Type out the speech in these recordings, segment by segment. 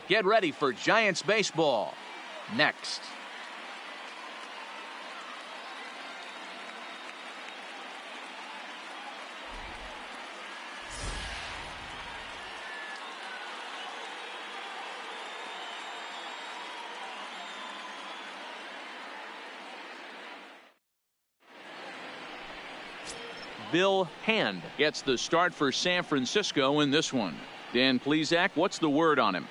Get ready for Giants baseball next. Bill Hand gets the start for San Francisco in this one. Dan Plesac, what's the word on him?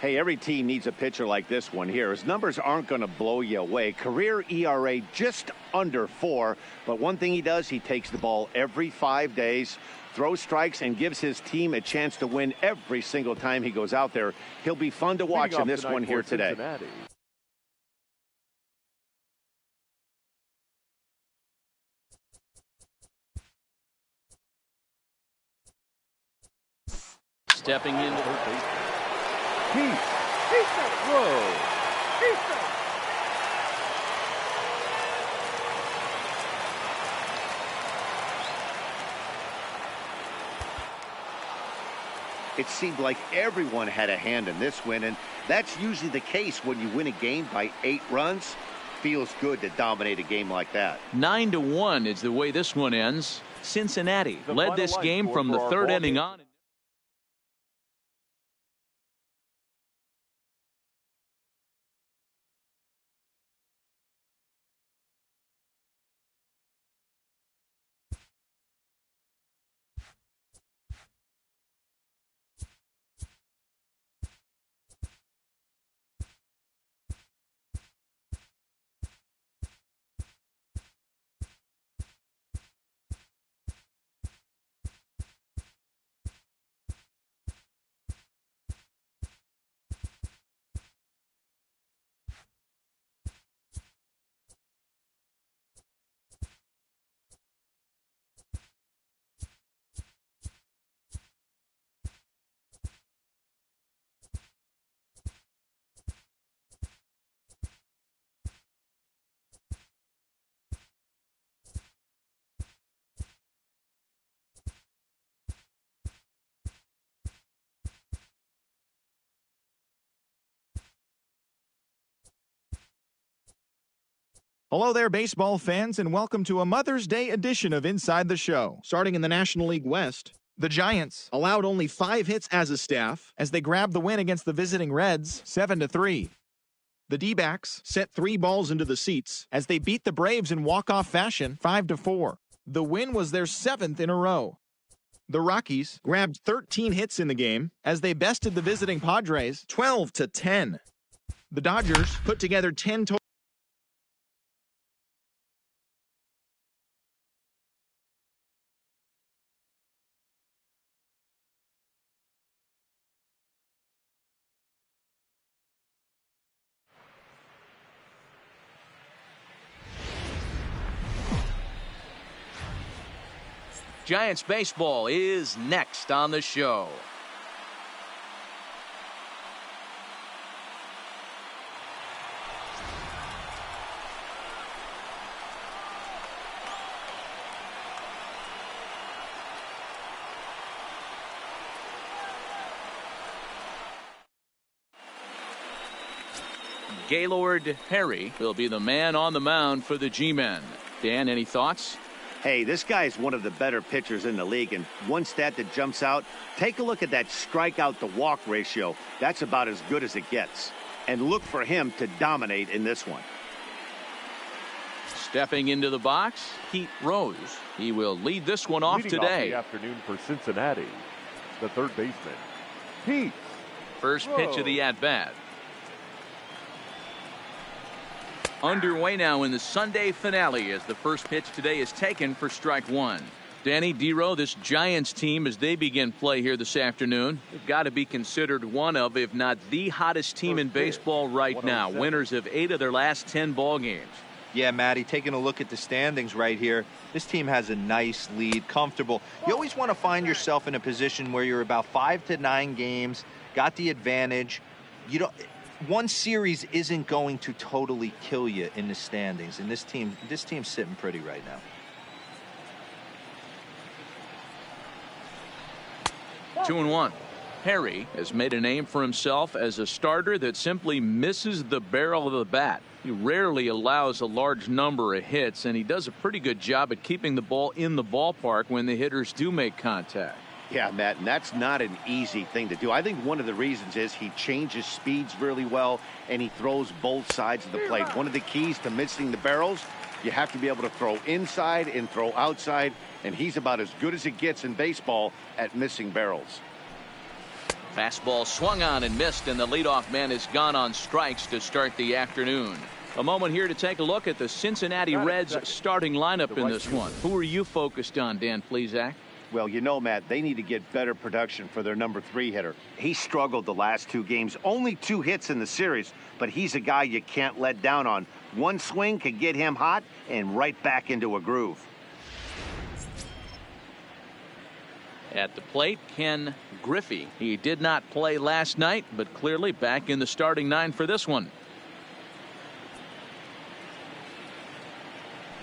Hey, every team needs a pitcher like this one here. His numbers aren't going to blow you away. Career ERA just under 4. But one thing he does, he takes the ball every 5 days, throws strikes, and gives his team a chance to win every single time he goes out there. He'll be fun to watch in this one here today. Cincinnati. Stepping into the base. Whoa. It seemed like everyone had a hand in this win, and that's usually the case when you win a game by 8 runs. Feels good to dominate a game like that. 9-1 is the way this one ends. Cincinnati led this game from the 3rd inning on. Hello there, baseball fans, and welcome to a Mother's Day edition of Inside the Show. Starting in the National League West, the Giants allowed only 5 hits as a staff as they grabbed the win against the visiting Reds 7-3. The D-backs set 3 balls into the seats as they beat the Braves in walk-off fashion 5-4. The win was their 7th in a row. The Rockies grabbed 13 hits in the game as they bested the visiting Padres 12-10. The Dodgers put together 10 total. Giants baseball is next on the show. Gaylord Perry will be the man on the mound for the G-men. Dan, any thoughts? Hey, this guy is one of the better pitchers in the league, and one stat that jumps out, take a look at that strikeout to walk ratio. That's about as good as it gets. And look for him to dominate in this one. Stepping into the box, Pete Rose. He will lead this one off Leading today. Off the afternoon for Cincinnati, the 3rd baseman, Pete. First pitch of the at-bat. Underway now in the Sunday finale as the first pitch today is taken for strike 1. Danny Dero, this Giants team, as they begin play here this afternoon, they've got to be considered one of, if not the hottest team in baseball right now. Winners of 8 of their last 10 ball games. Yeah, Matty, taking a look at the standings right here, this team has a nice lead, comfortable. You always want to find yourself in a position where you're about 5 to 9 games, got the advantage. You don't. One series isn't going to totally kill you in the standings, and this team's sitting pretty right now. 2-1. Harry has made a name for himself as a starter that simply misses the barrel of the bat. He rarely allows a large number of hits, and he does a pretty good job at keeping the ball in the ballpark when the hitters do make contact. Yeah, Matt, and that's not an easy thing to do. I think one of the reasons is he changes speeds really well, and he throws both sides of the plate. One of the keys to missing the barrels, you have to be able to throw inside and throw outside, and he's about as good as it gets in baseball at missing barrels. Fastball swung on and missed, and the leadoff man is gone on strikes to start the afternoon. A moment here to take a look at the Cincinnati Reds starting lineup in this one. Who are you focused on, Dan Plesac? Well, you know, Matt, they need to get better production for their number 3 hitter. He struggled the last 2 games, only 2 hits in the series, but he's a guy you can't let down on. One swing could get him hot and right back into a groove. At the plate, Ken Griffey. He did not play last night, but clearly back in the starting 9 for this one.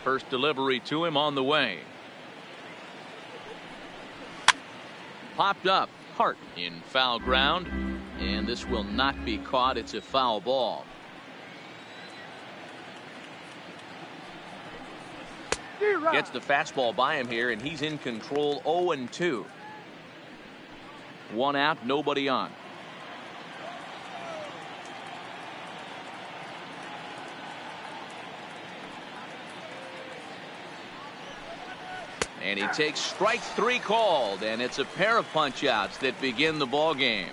First delivery to him on the way. Popped up, Hart in foul ground, and this will not be caught. It's a foul ball. Gets the fastball by him here, and he's in control. 0-2. 1 out, nobody on. And he takes strike 3 called, and it's a pair of punch outs that begin the ball game.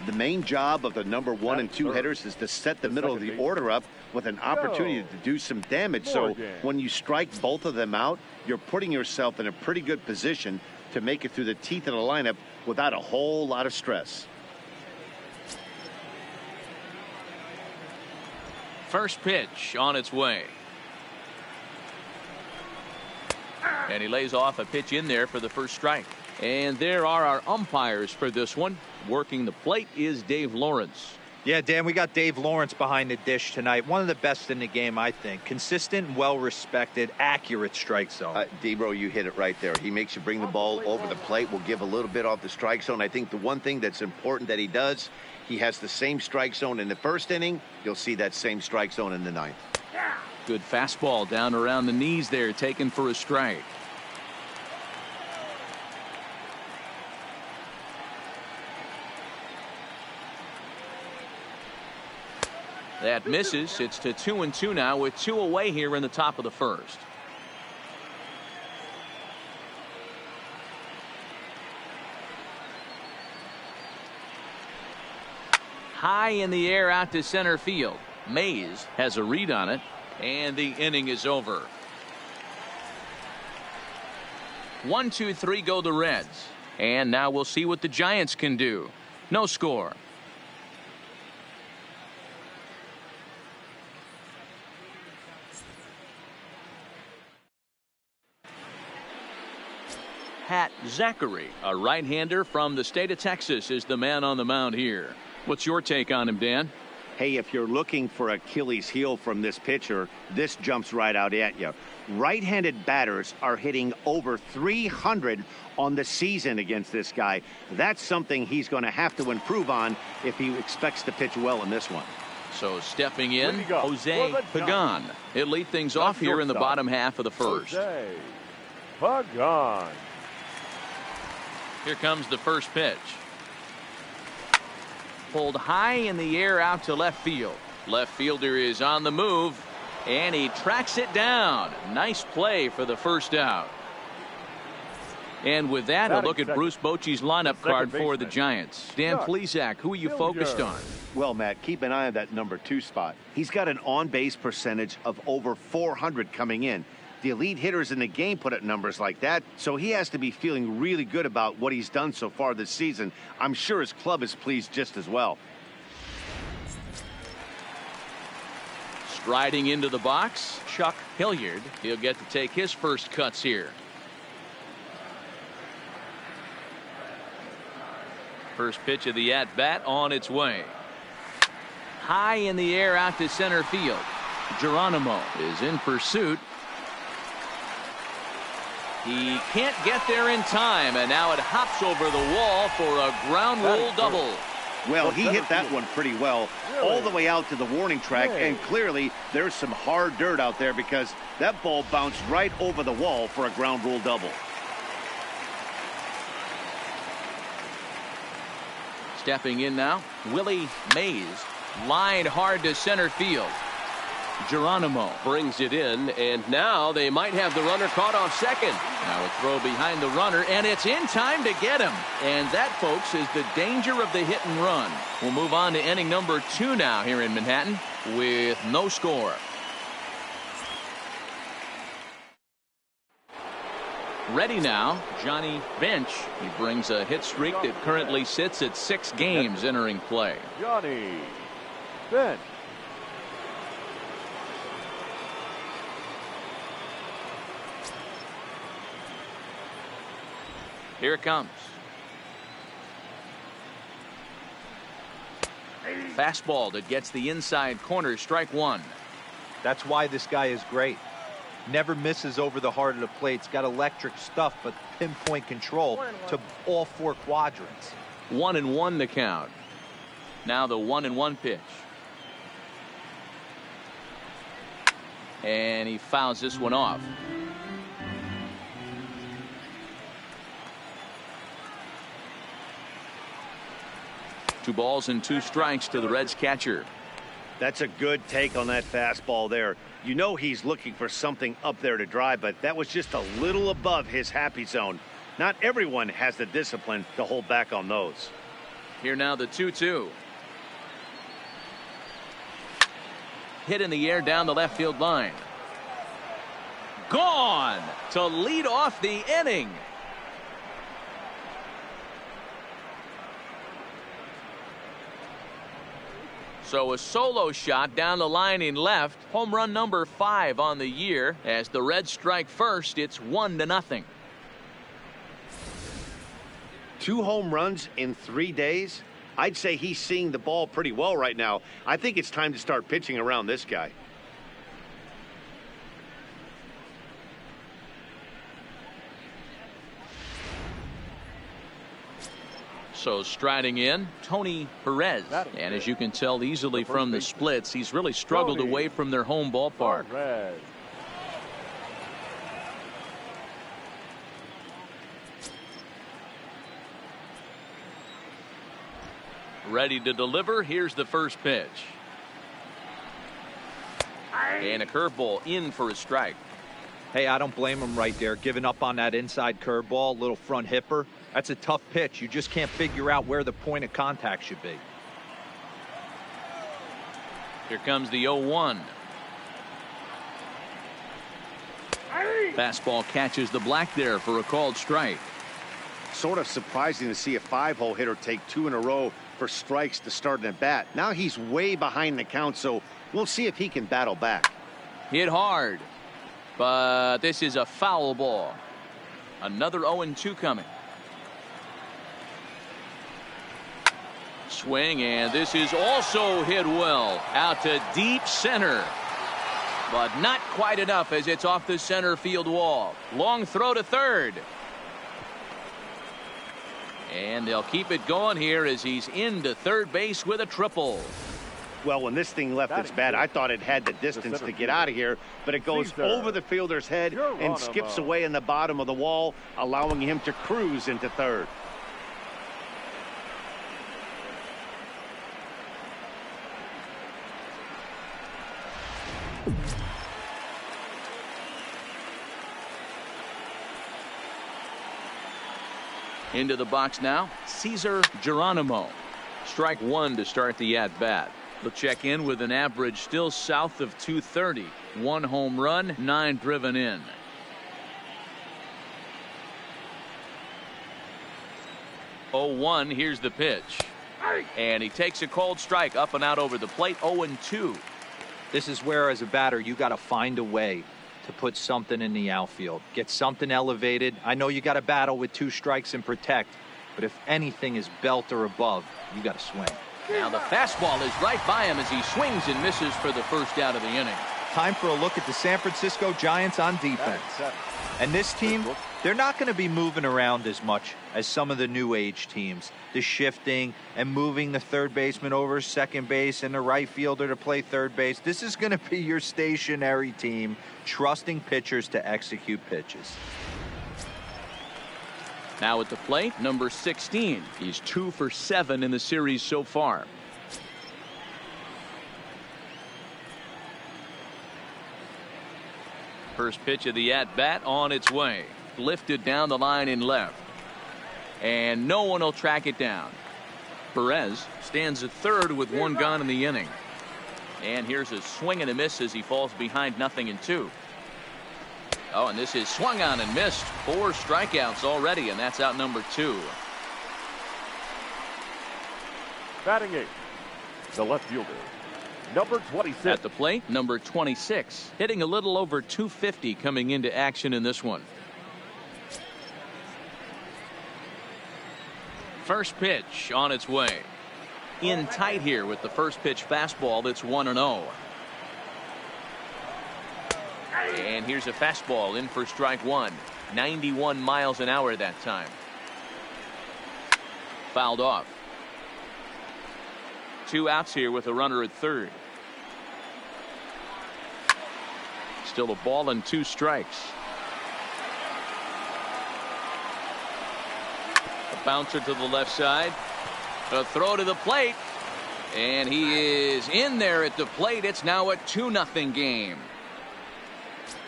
The main job of the number 1 and 2 hitters is to set the middle of the order up with an opportunity to do some damage. So when you strike both of them out, you're putting yourself in a pretty good position to make it through the teeth of the lineup without a whole lot of stress. First pitch on its way. And he lays off a pitch in there for the first strike. And there are our umpires for this one. Working the plate is Dave Lawrence. Yeah, Dan, we got Dave Lawrence behind the dish tonight. One of the best in the game, I think. Consistent, well-respected, accurate strike zone. Debro, you hit it right there. He makes you bring the ball over the plate. Will give a little bit off the strike zone. I think the one thing that's important that he does, he has the same strike zone in the first inning. You'll see that same strike zone in the 9th. Good fastball down around the knees there, taken for a strike. That misses. It's to 2-2 now with 2 away here in the top of the first. High in the air out to center field. Mays has a read on it, and the inning is over. 1-2-3 go the Reds. And now we'll see what the Giants can do. No score. Pat Zachary, a right-hander from the state of Texas, is the man on the mound here. What's your take on him, Dan? Hey, if you're looking for Achilles heel from this pitcher, this jumps right out at you. Right-handed batters are hitting over 300 on the season against this guy. That's something he's going to have to improve on if he expects to pitch well in this one. So stepping in, Jose Pagan. He'll lead things off here in the bottom half of the first. Jose Pagan. Here comes the first pitch. Pulled high in the air out to left field. Left fielder is on the move, and he tracks it down. Nice play for the first out. And with that, a look at Bruce Bochy's lineup card for the Giants. Dan Plesac, who are you focused on? Well, Matt, keep an eye on that number 2 spot. He's got an on-base percentage of over 400 coming in. The elite hitters in the game put up numbers like that, so he has to be feeling really good about what he's done so far this season. I'm sure his club is pleased just as well. Striding into the box, Chuck Hilliard. He'll get to take his first cuts here. First pitch of the at-bat on its way. High in the air out to center field. Geronimo is in pursuit. He can't get there in time, and now it hops over the wall for a ground rule double. Well, he hit that one pretty well all the way out to the warning track, and clearly there's some hard dirt out there because that ball bounced right over the wall for a ground rule double. Stepping in now, Willie Mays, lined hard to center field. Geronimo brings it in, and now they might have the runner caught off second. Now a throw behind the runner, and it's in time to get him. And that, folks, is the danger of the hit and run. We'll move on to inning number 2 now here in Manhattan with no score. Ready now, Johnny Bench. He brings a hit streak that currently sits at 6 games entering play. Johnny Bench. Here it comes. Fastball that gets the inside corner, strike 1. That's why this guy is great. Never misses over the heart of the plate. He's got electric stuff, but pinpoint control to all 4 quadrants. 1-1 the count. Now the 1-1 pitch. And he fouls this one off. Two balls and 2 strikes to the Reds catcher. That's a good take on that fastball there. You know he's looking for something up there to drive, but that was just a little above his happy zone. Not everyone has the discipline to hold back on those. Here now the 2-2. Hit in the air down the left field line. Gone to lead off the inning. So a solo shot down the line in left. Home run number 5 on the year. As the Reds strike first, it's 1-0. 2 home runs in 3 days. I'd say he's seeing the ball pretty well right now. I think it's time to start pitching around this guy. So striding in, Tony Perez. And as you can tell easily from the splits, he's really struggled away from their home ballpark. Ready to deliver. Here's the first pitch. And a curveball in for a strike. Hey, I don't blame him right there. Giving up on that inside curveball, little front hipper. That's a tough pitch. You just can't figure out where the point of contact should be. Here comes the 0-1. Fastball catches the black there for a called strike. Sort of surprising to see a 5-hole hitter take 2 in a row for strikes to start an at bat. Now he's way behind the count, so we'll see if he can battle back. Hit hard, but this is a foul ball. Another 0-2 coming. Swing, and this is also hit well out to deep center, but not quite enough as it's off the center field wall. Long throw to third, and they'll keep it going here as he's into third base with a triple. Well, when this thing left its bat, I thought it had the distance to get out of here, but it goes over the fielder's head and skips away in the bottom of the wall, allowing him to cruise into third. Into the box now, Cesar Geronimo. Strike 1 to start the at-bat. They'll check in with an average still south of 230. 1 home run, 9 driven in. Oh, here's the pitch. And he takes a cold strike up and out over the plate. 0-2. This is where, as a batter, you got to find a way to put something in the outfield. Get something elevated. I know you got to battle with 2 strikes and protect, but if anything is belt or above, you got to swing. Now the fastball is right by him as he swings and misses for the first out of the inning. Time for a look at the San Francisco Giants on defense. And this team, they're not going to be moving around as much as some of the new age teams. The shifting and moving the third baseman over second base and the right fielder to play third base. This is going to be your stationary team, trusting pitchers to execute pitches. Now at the plate, number 16. He's 2 for 7 in the series so far. First pitch of the at-bat on its way. Lifted down the line in left. And no one will track it down. Perez stands at third with one gone in the inning. And here's a swing and a miss as he falls behind 0-2. Oh, and this is swung on and missed. 4 strikeouts already, and that's out number 2. Batting 8, the left fielder, number 26. At the plate, number 26. Hitting a little over 250 coming into action in this one. First pitch on its way. In tight here with the first pitch fastball that's 1-0. And here's a fastball in for strike one. 91 miles an hour that time. Fouled off. 2 outs here with a runner at third. Still a ball and 2 strikes. A bouncer to the left side. A throw to the plate. And he is in there at the plate. It's now a 2-0 game.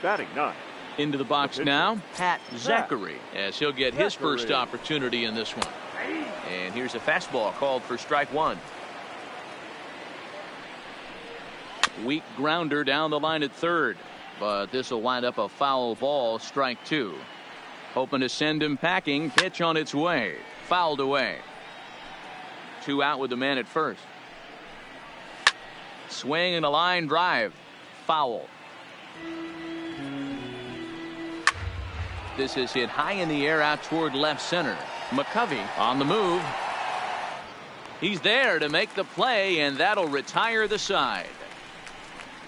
Batting 9. Into the box now, Pat Zachary, as he'll get his first opportunity in this one. And here's a fastball called for strike one. Weak grounder down the line at third, but this will wind up a foul ball, strike 2. Hoping to send him packing. Pitch on its way. Fouled away. 2 out with the man at first. Swing and a line drive. Foul. This is hit high in the air out toward left center. McCovey on the move. He's there to make the play, and that'll retire the side.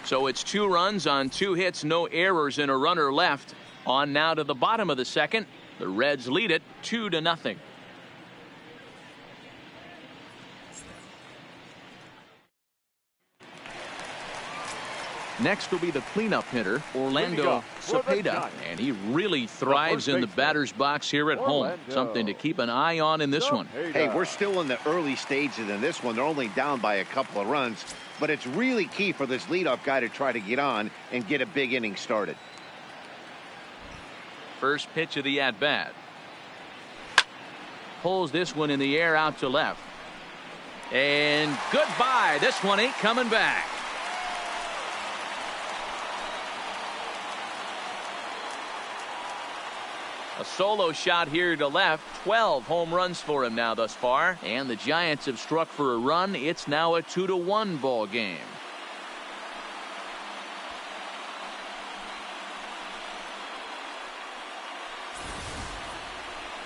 So it's 2 runs on 2 hits, no errors, and a runner left. On now to the bottom of the second. The Reds lead it 2-0. Next will be the cleanup hitter, Orlando Cepeda, and he really thrives in the batter's box here at home. Something to keep an eye on in this one. Hey, we're still in the early stages in this one. They're only down by a couple of runs, but it's really key for this leadoff guy to try to get on and get a big inning started. First pitch of the at-bat. Pulls this one in the air out to left. And goodbye. This one ain't coming back. A solo shot here to left. 12 home runs for him now thus far. And the Giants have struck for a run. It's now a 2-1 ball game.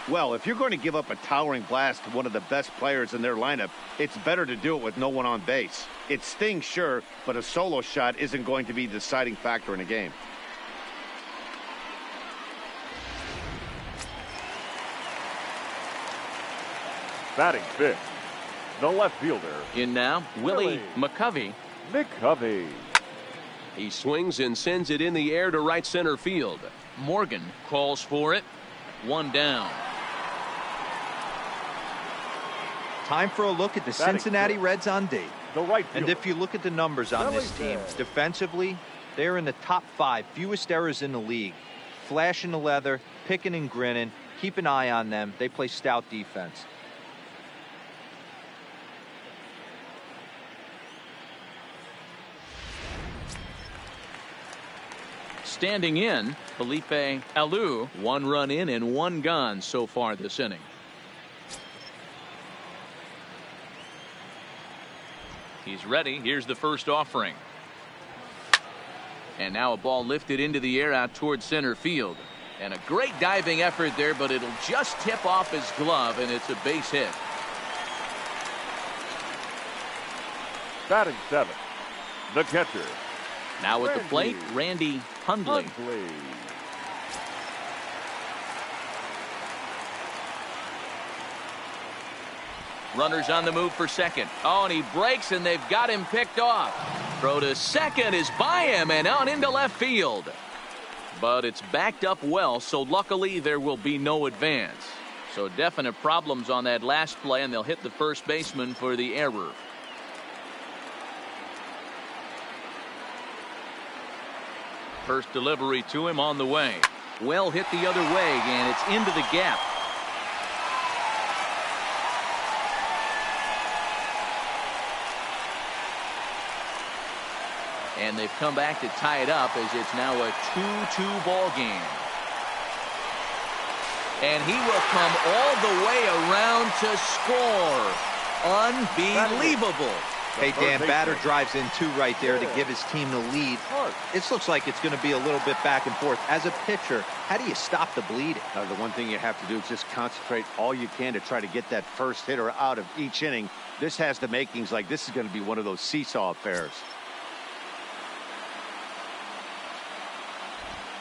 Well, if you're going to give up a towering blast to one of the best players in their lineup, it's better to do it with no one on base. It stings, sure, but a solo shot isn't going to be the deciding factor in a game. Batting 5th, the left fielder. In now, Willie McCovey. McCovey. He swings and sends it in the air to right center field. Morgan calls for it. 1 down. Time for a look at the Cincinnati Reds on date. The right fielder. And if you look at the numbers on this team, defensively, they're in the top 5 fewest errors in the league. Flashing the leather, picking and grinning. Keep an eye on them. They play stout defense. Standing in, Felipe Alou. 1 run in and 1 gone so far this inning. He's ready. Here's the first offering. And now a ball lifted into the air out towards center field. And a great diving effort there, but it'll just tip off his glove, and it's a base hit. Batting 7th, the catcher, Now at the plate, Randy Hundley. Runners on the move for second. Oh, and he breaks, and they've got him picked off. Throw to second is by him and on into left field. But it's backed up well, so luckily there will be no advance. So definite problems on that last play, and they'll hit the first baseman for the error. First delivery to him on the way. Well hit the other way, and it's into the gap. And they've come back to tie it up as it's now a 2-2 ball game. And he will come all the way around to score. Unbelievable. Hey, Dan, batter drives in two right there to give his team the lead. This looks like it's going to be a little bit back and forth. As a pitcher, how do you stop the bleeding? The one thing you have to do is just concentrate all you can to try to get that first hitter out of each inning. This has the makings like this is going to be one of those seesaw affairs.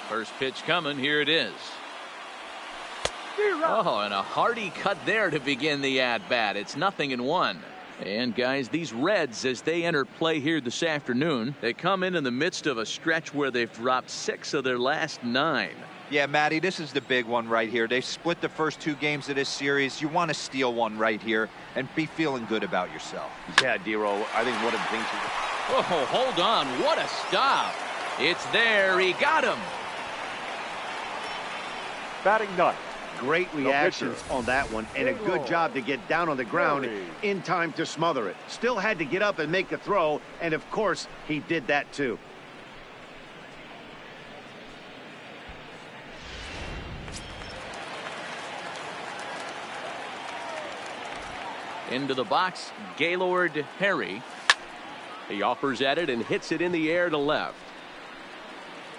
First pitch coming. Here it is. Oh, and a hearty cut there to begin the at-bat. It's 0-1. And, guys, these Reds, as they enter play here this afternoon, they come in the midst of a stretch where they've dropped 6 of their last 9. Yeah, Matty, this is the big one right here. They split the first 2 games of this series. You want to steal one right here and be feeling good about yourself. Yeah, Dero, I think one of the things... Oh, hold on. What a stop. It's there. He got him. Batting ninth. Great reactions on that one, and a good job to get down on the ground in time to smother it. Still had to get up and make a throw, and of course, he did that too. Into the box, Gaylord Perry. He offers at it and hits it in the air to left.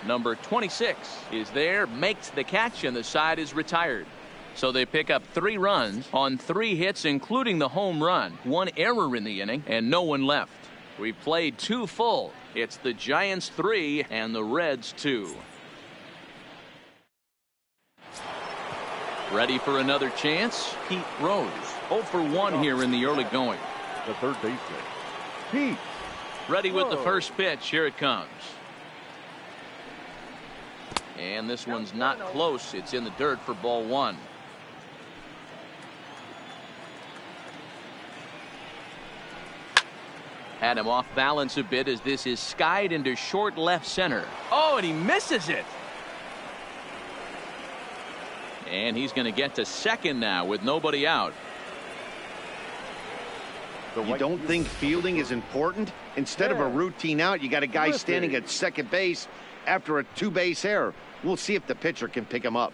Number 26 is there, makes the catch, and the side is retired. So they pick up 3 runs on 3 hits, including the home run. 1 error in the inning, and no one left. We've played 2 full. It's the Giants 3 and the Reds 2. Ready for another chance? Pete Rose. 0 for 1 here in the early going. The third baseman, Pete. Ready with the first pitch. Here it comes. And this one's not close. It's in the dirt for ball 1. Had him off balance a bit as this is skied into short left center. Oh, and he misses it. And he's going to get to second now with nobody out. You don't think fielding is important? Instead of a routine out, you got a guy standing at second base after a 2-base error. We'll see if the pitcher can pick him up.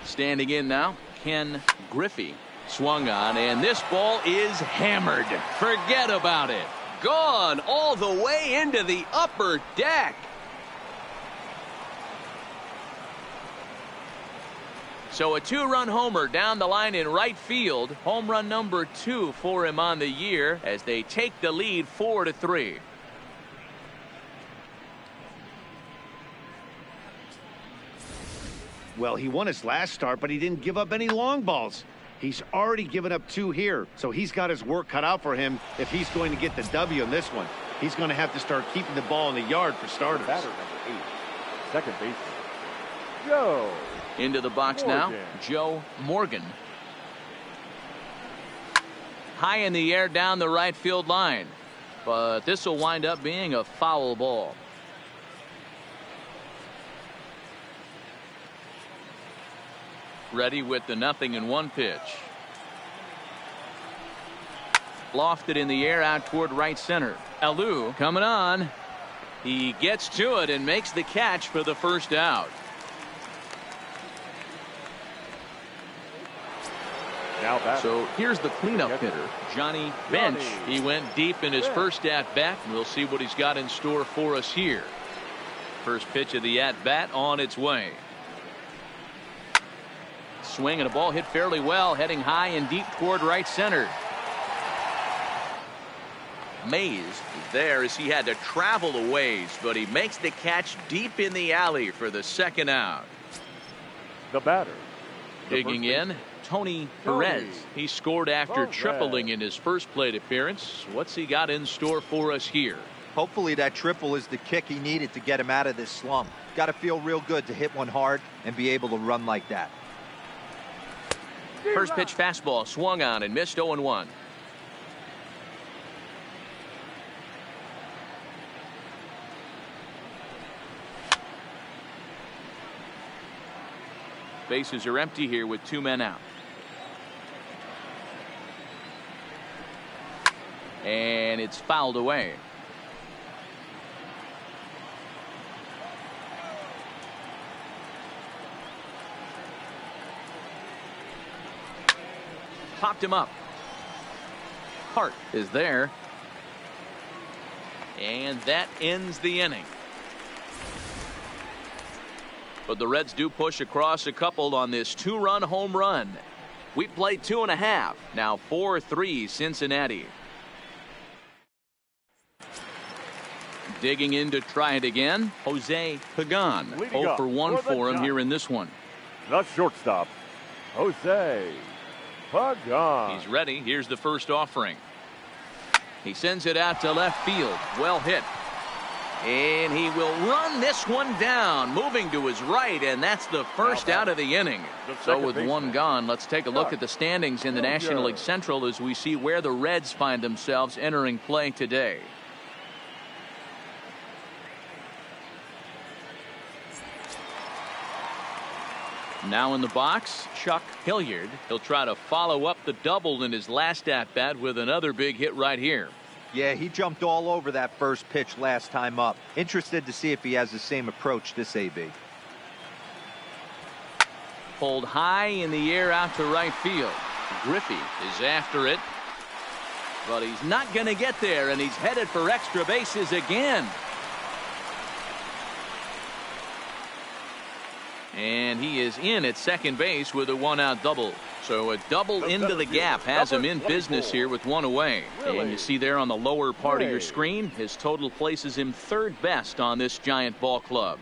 Standing in now, Ken Griffey. Swung on, and this ball is hammered. Forget about it. Gone all the way into the upper deck. So a 2-run homer down the line in right field. Home run number 2 for him on the year as they take the lead 4-3. Well, he won his last start, but he didn't give up any long balls. He's already given up 2 here, so he's got his work cut out for him if he's going to get the W in this one. He's going to have to start keeping the ball in the yard for starters. Batter number 8, second baseman, Joe. Into the box now, Joe Morgan. High in the air down the right field line. But this will wind up being a foul ball. Ready with the 0-1 pitch. Lofted in the air out toward right center. Alou coming on. He gets to it and makes the catch for the first out. So here's the cleanup hitter, Johnny Bench. He went deep in his first at-bat, and we'll see what he's got in store for us here. First pitch of the at-bat on its way. swing and a ball hit fairly well, heading high and deep toward right center. Mays is there as he had to travel a ways, but he makes the catch deep in the alley for the second out. The batter. Digging in, Tony Perez. He scored after tripling in his first plate appearance. What's he got in store for us here? Hopefully that triple is the kick he needed to get him out of this slump. Got to feel real good to hit one hard and be able to run like that. First pitch fastball swung on and missed 0-1. Bases are empty here with 2 men out. And it's fouled away. Popped him up. Hart is there. And that ends the inning. But the Reds do push across a couple on this 2-run home run. We played 2.5. Now 4-3 Cincinnati. Digging in to try it again, Jose Pagan. 0 for 1 for him here in this one. The shortstop, Jose Pagan. He's ready. Here's the first offering. He sends it out to left field. Well hit. And he will run this one down, moving to his right, and that's the first out of the inning. So with one gone, let's take a look at the standings in the National League Central as we see where the Reds find themselves entering play today. Now in the box, Chuck Hilliard. He'll try to follow up the double in his last at-bat with another big hit right here. Yeah, he jumped all over that first pitch last time up. Interested to see if he has the same approach this AB. Pulled high in the air out to right field. Griffey is after it, but he's not going to get there, and he's headed for extra bases again. And he is in at second base with a 1-out double. So a double into the gap has him in business here with 1 away. And you see there on the lower part of your screen, his total places him third best on this Giant ball club.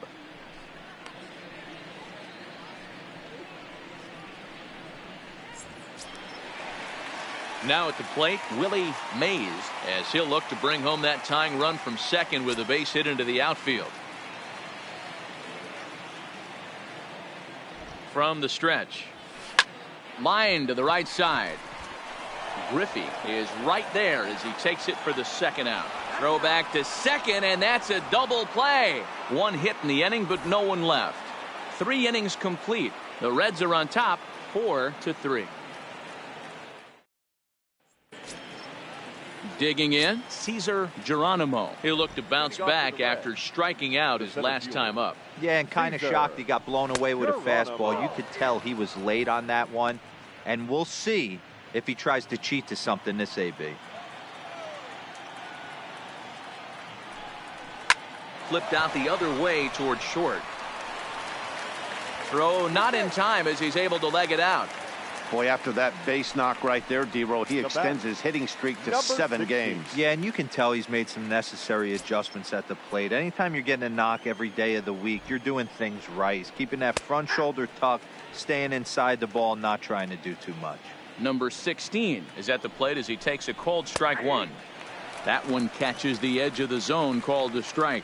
Now at the plate, Willie Mays, as he'll look to bring home that tying run from second with a base hit into the outfield. From the stretch, line to the right side. Griffey is right there as he takes it for the second out. Throw back to second, and that's a double play. 1 hit in the inning, but no one left. 3 innings complete. The Reds are on top, 4-3. Digging in, Cesar Geronimo. He'll look to bounce back after striking out his last time up. Yeah, and kind of shocked he got blown away with a fastball. You could tell he was late on that one. And we'll see if he tries to cheat to something this AB. Flipped out the other way toward short. Throw not in time as he's able to leg it out. Boy, after that base knock right there, D-Roll, he extends his hitting streak to 7 games. Yeah, and you can tell he's made some necessary adjustments at the plate. Anytime you're getting a knock every day of the week, you're doing things right. He's keeping that front shoulder tucked, staying inside the ball, not trying to do too much. Number 16 is at the plate as he takes a called strike 1. That one catches the edge of the zone, called a strike.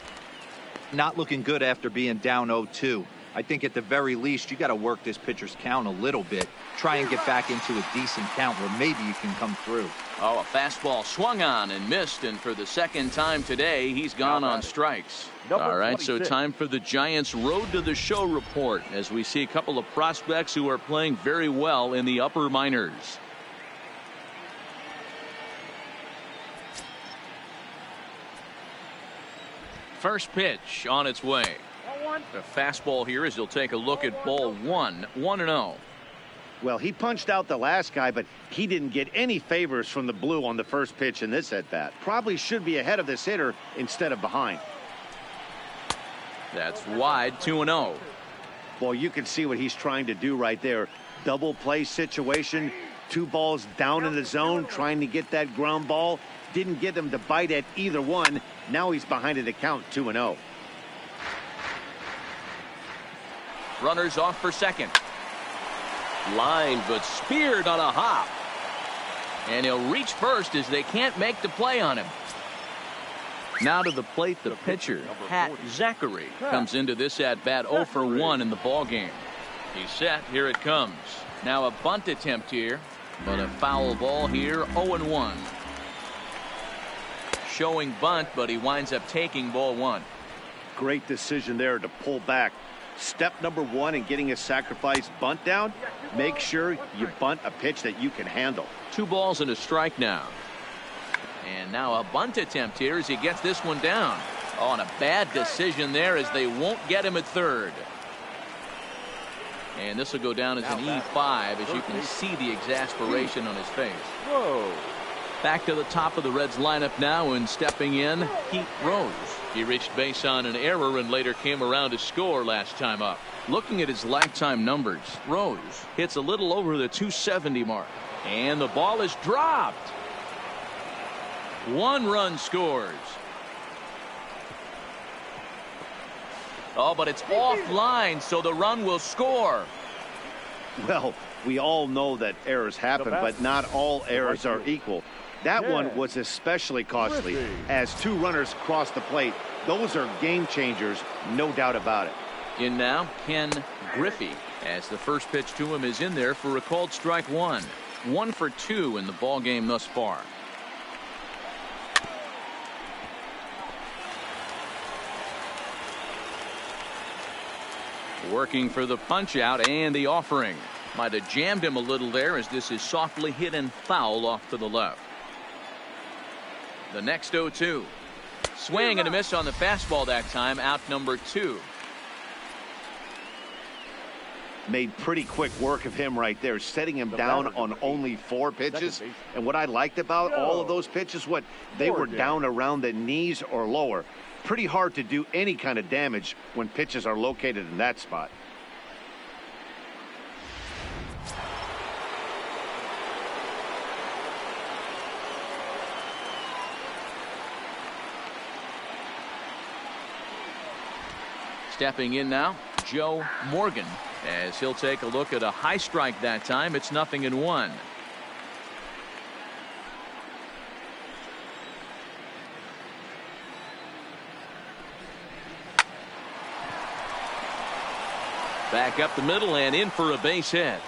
Not looking good after being down 0-2. I think at the very least you got to work this pitcher's count a little bit. Try and get back into a decent count where maybe you can come through. Oh, a fastball swung on and missed, and for the second time today he's gone on strikes. All right, so time for the Giants Road to the Show report as we see a couple of prospects who are playing very well in the upper minors. First pitch on its way. The fastball here as he'll take a look at ball 1, 1-0. Well, he punched out the last guy, but he didn't get any favors from the blue on the first pitch in this at-bat. Probably should be ahead of this hitter instead of behind. That's wide, 2-0. Boy, you can see what he's trying to do right there. double play situation. 2 balls down in the zone trying to get that ground ball. Didn't get him to bite at either one. Now he's behind in the count 2-0. Runners off for second. Line but speared on a hop. And he'll reach first as they can't make the play on him. Now to the plate, the pitcher, Pat Zachary, comes into this at-bat 0 for 1 in the ballgame. He's set. Here it comes. Now a bunt attempt here, but a foul ball here, 0-1. Showing bunt, but he winds up taking ball 1. Great decision there to pull back. Step number 1 in getting a sacrifice bunt down, make sure you bunt a pitch that you can handle. 2 balls and a strike now. And now a bunt attempt here as he gets this one down. Oh, and a bad decision there as they won't get him at third. And this will go down as an E5 as you can see the exasperation on his face. Whoa. Back to the top of the Reds lineup now, and stepping in, Pete Rose. He reached base on an error and later came around to score last time up. Looking at his lifetime numbers, Rose hits a little over the 270 mark. And the ball is dropped. 1 run scores. Oh, but it's offline, so the run will score. Well, we all know that errors happen, but not all errors are equal. That one was especially costly as 2 runners cross the plate. Those are game changers, no doubt about it. In now, Ken Griffey, as the first pitch to him is in there for a called strike 1. 1 for 2 in the ball game thus far. Working for the punch out and the offering. Might have jammed him a little there as this is softly hit and foul off to the left. The next 0-2. Swing and a miss on the fastball that time. Out number 2. Made pretty quick work of him right there, setting him down on only 4 pitches. And what I liked about all of those pitches, they were down around the knees or lower. Pretty hard to do any kind of damage when pitches are located in that spot. Stepping in now, Joe Morgan, as he'll take a look at a high strike that time. It's 0-1. Back up the middle and in for a base hit.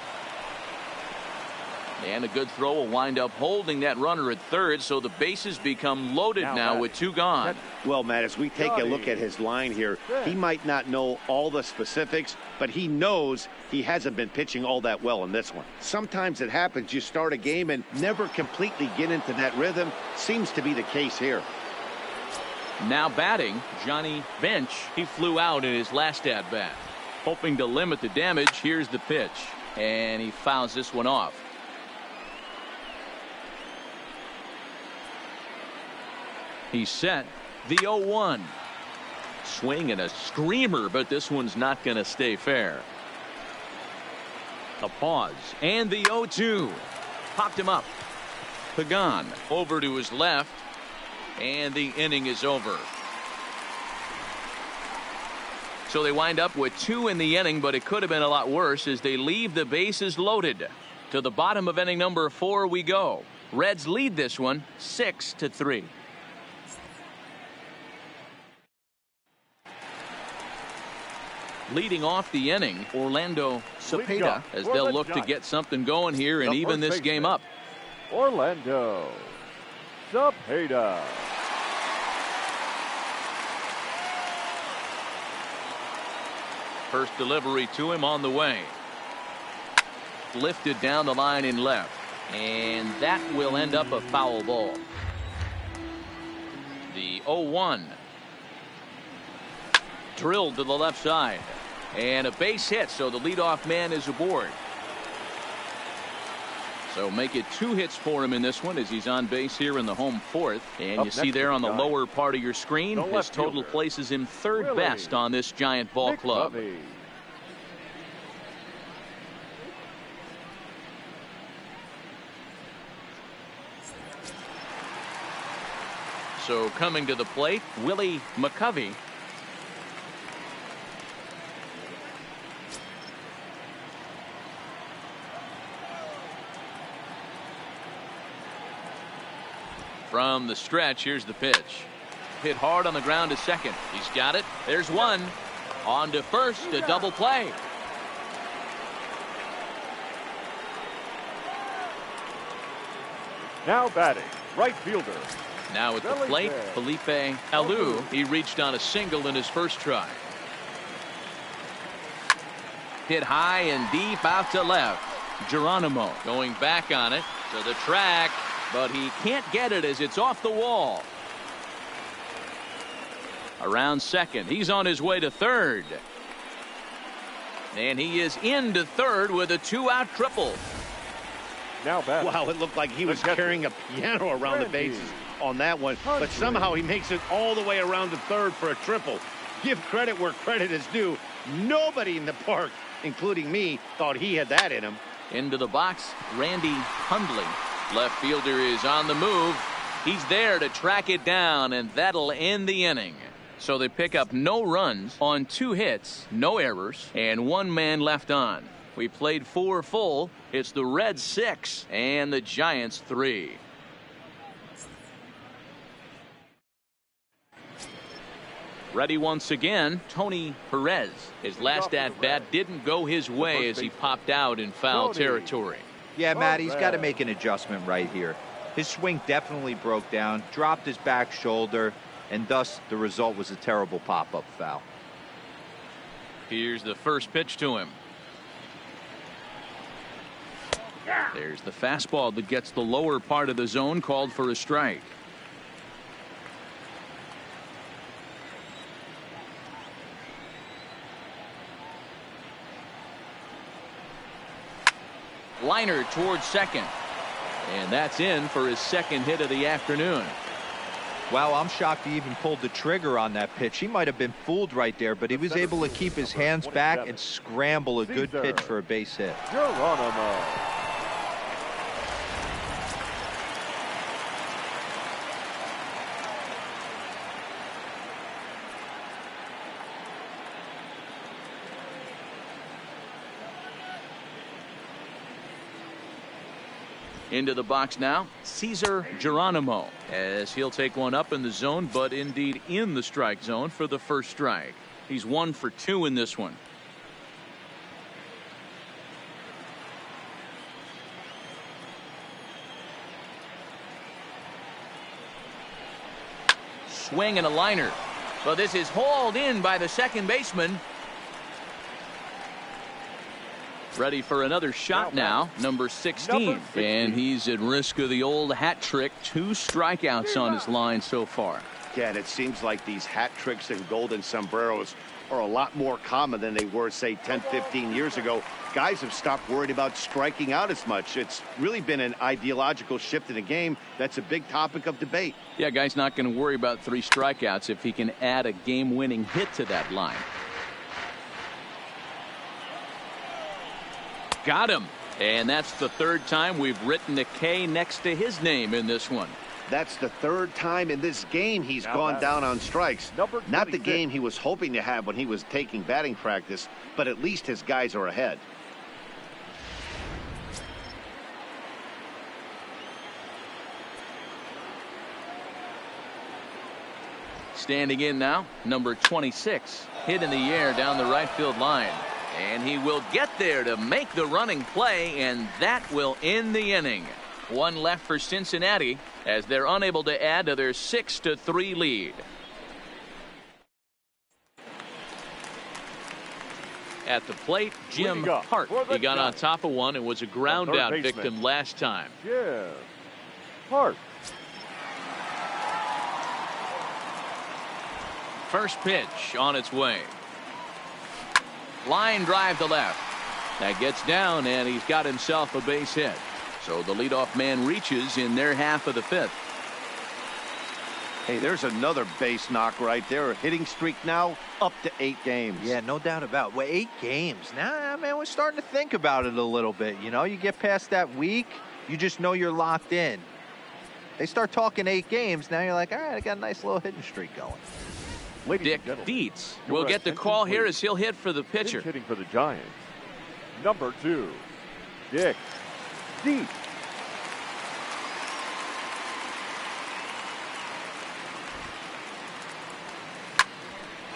And a good throw will wind up holding that runner at third, so the bases become loaded now with 2 gone. Well, Matt, as we take a look at his line here, he might not know all the specifics, but he knows he hasn't been pitching all that well in this one. Sometimes it happens, you start a game and never completely get into that rhythm. Seems to be the case here. Now batting, Johnny Bench. He flew out in his last at bat. Hoping to limit the damage, here's the pitch. And he fouls this one off. He's set. The 0-1. Swing and a screamer, but this one's not going to stay fair. A pause. And the 0-2. Popped him up. Pagan over to his left. And the inning is over. So they wind up with 2 in the inning, but it could have been a lot worse as they leave the bases loaded. To the bottom of inning number 4 we go. Reds lead this one 6-3. Leading off the inning, Orlando Cepeda, as they'll look to get something going here and even this game up. Orlando Cepeda. First delivery to him on the way. Lifted down the line in left. And that will end up a foul ball. The 0-1. Drilled to the left side. And a base hit, so the leadoff man is aboard. So make it 2 hits for him in this one as he's on base here in the home 4th. And you see there on the lower part of your screen, his total places him 3rd best on this Giant ball club. So coming to the plate, Willie McCovey. From the stretch, here's the pitch. Hit hard on the ground to second. He's got it. There's one. On to first, a double play. Now batting, right fielder. Now at the plate, Felipe Alou. He reached on a single in his first try. Hit high and deep out to left. Geronimo going back on it to the track, but he can't get it as it's off the wall. Around second, he's on his way to third. And he is into third with a 2-out triple. Now batting. Wow, it looked like he was carrying a piano around the bases on that one, but somehow he makes it all the way around to third for a triple. Give credit where credit is due. Nobody in the park, including me, thought he had that in him. Into the box, Randy Hundley. Left fielder is on the move. He's there to track it down, and that'll end the inning. So they pick up no runs on 2 hits, no errors, and 1 man left on. We played 4 full. It's the Reds 6 and the Giants 3. Ready once again, Tony Perez. His last at-bat didn't go his way as he popped out in foul territory. Yeah, Matt, he's got to make an adjustment right here. His swing definitely broke down, dropped his back shoulder, and thus the result was a terrible pop-up foul. Here's the first pitch to him. There's the fastball that gets the lower part of the zone, called for a strike. Liner towards second. And that's in for his second hit of the afternoon. Wow, I'm shocked he even pulled the trigger on that pitch. He might have been fooled right there, but he was able to keep his hands back and scramble a good pitch for a base hit. Geronimo. Into the box now, Cesar Geronimo, as he'll take one up in the zone, but indeed in the strike zone for the first strike. He's 1 for 2 in this one. Swing and a liner. But this is hauled in by the second baseman. Ready for another shot now, number 16. And he's at risk of the old hat trick. 2 strikeouts on his line so far. Yeah, and it seems like these hat tricks and golden sombreros are a lot more common than they were, say, 10, 15 years ago. Guys have stopped worried about striking out as much. It's really been an ideological shift in the game. That's a big topic of debate. Yeah, guy's not going to worry about 3 strikeouts if he can add a game-winning hit to that line. Got him. And that's the 3rd time we've written a K next to his name in this one. That's the 3rd time in this game he's gone down on strikes. Not the game he was hoping to have when he was taking batting practice, but at least his guys are ahead. Standing in now, number 26. Hit in the air down the right field line. And he will get there to make the running play, and that will end the inning. 1 left for Cincinnati as they're unable to add to their 6-3 lead. At the plate, Jim Hart. He got on top of one and was a ground out victim last time. Yeah. Hart. First pitch on its way. Line drive to left. That gets down, and he's got himself a base hit. So the leadoff man reaches in their half of the 5th. Hey, there's another base knock right there. A hitting streak now up to 8 games. Yeah, no doubt about it. Well, 8 games. Now, man, we're starting to think about it a little bit. You know, you get past that week, you just know you're locked in. They start talking 8 games. Now you're like, all right, I got a nice little hitting streak going. Dick Dietz will get the call here as he'll hit for the pitcher. Hitting for the Giants, number 2, Dick Dietz.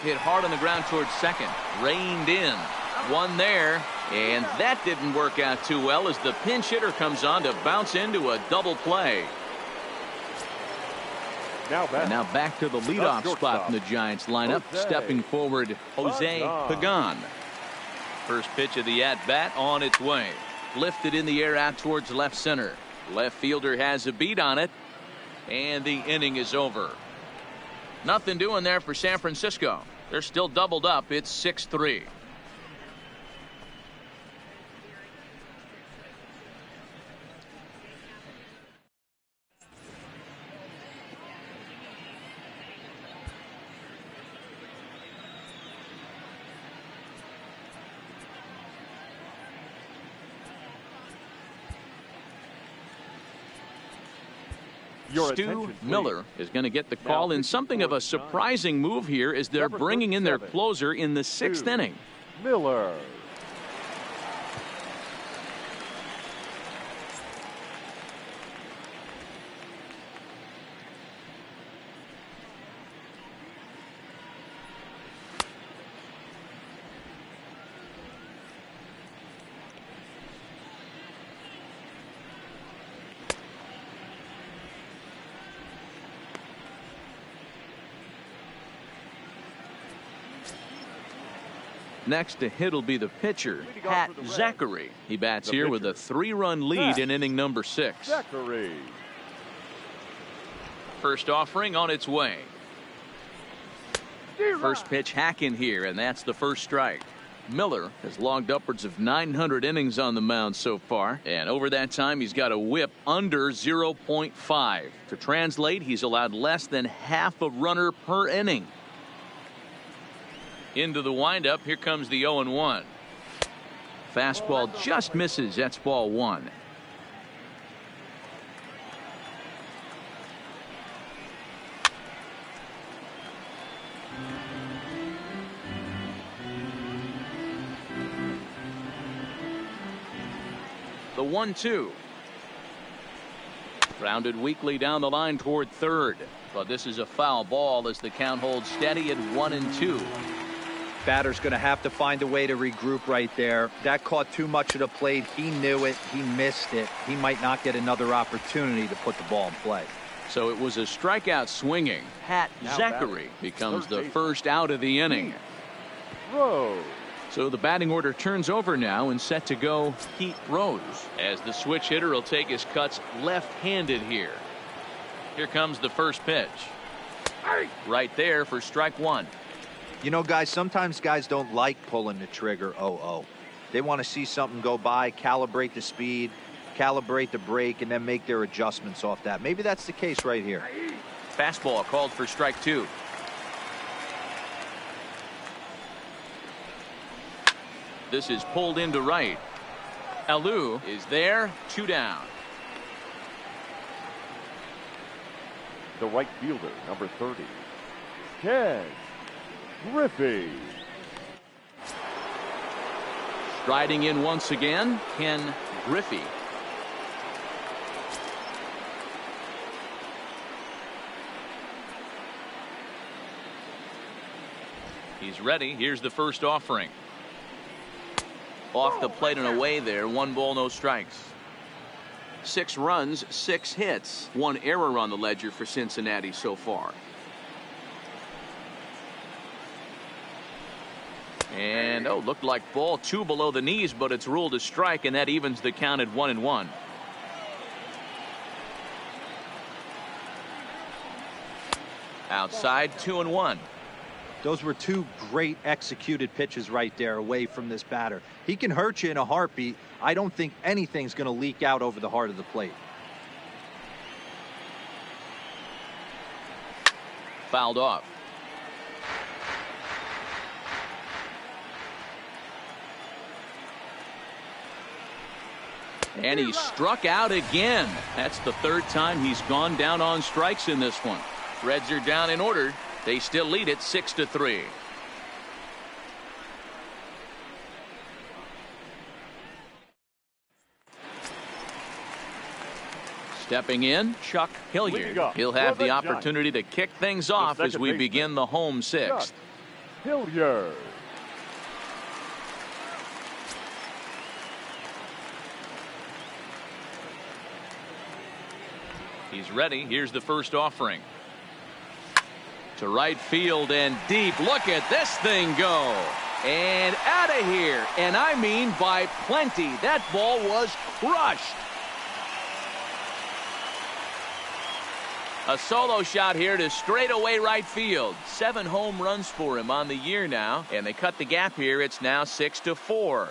Hit hard on the ground towards second. Reined in. One there. And that didn't work out too well as the pinch hitter comes on to bounce into a double play. And now back to the leadoff spot in the Giants lineup. Stepping forward, Jose Pagan. First pitch of the at-bat on its way. Lifted in the air out towards left center. Left fielder has a beat on it. And the inning is over. Nothing doing there for San Francisco. They're still doubled up. It's 6-3. Stu Miller is going to get the call in something of a surprising move here as they're bringing in their closer in the 6th inning. Miller. Next to hit will be the pitcher, Pat Zachary. He bats here with a 3-run lead in inning number 6. Zachary. First offering on its way. First pitch hack in here, and that's the first strike. Miller has logged upwards of 900 innings on the mound so far, and over that time he's got a whip under 0.5. To translate, he's allowed less than half a runner per inning. Into the windup. Here comes the 0-1. Fastball just misses. That's ball 1. The 1-2. Grounded weakly down the line toward third, but this is a foul ball as the count holds steady at 1-2. Batter's going to have to find a way to regroup right there. That caught too much of the plate. He knew it. He missed it. He might not get another opportunity to put the ball in play. So it was a strikeout swinging. Pat Zachary becomes the first out of the inning. So the batting order turns over now and set to go Pete Rose as the switch hitter will take his cuts left-handed here. Here comes the first pitch. Right there for strike 1. You know, guys, sometimes guys don't like pulling the trigger 0-0. They want to see something go by, calibrate the speed, calibrate the brake, and then make their adjustments off that. Maybe that's the case right here. Fastball called for strike 2. This is pulled into right. Alou is there. 2 down. The right fielder, number 30, Ken Griffey. Striding in once again, Ken Griffey. He's ready. Here's the first offering. Off the plate and away there. 1 ball, no strikes. 6 runs, 6 hits. 1 error on the ledger for Cincinnati so far. And looked like ball 2 below the knees, but it's ruled a strike, and that evens the count at 1-1. Outside, 2-1. Those were 2 great executed pitches right there away from this batter. He can hurt you in a heartbeat. I don't think anything's going to leak out over the heart of the plate. Fouled off. And he struck out again. That's the third time he's gone down on strikes in this one. Reds are down in order. They still lead it 6-3. Stepping in, Chuck Hilliard. He'll have the opportunity to kick things off as we begin the home sixth. Hilliard. He's ready. Here's the first offering. To right field and deep. Look at this thing go. And out of here. And I mean by plenty. That ball was crushed. A solo shot here to straightaway right field. 7 home runs for him on the year now. And they cut the gap here. It's now 6-4.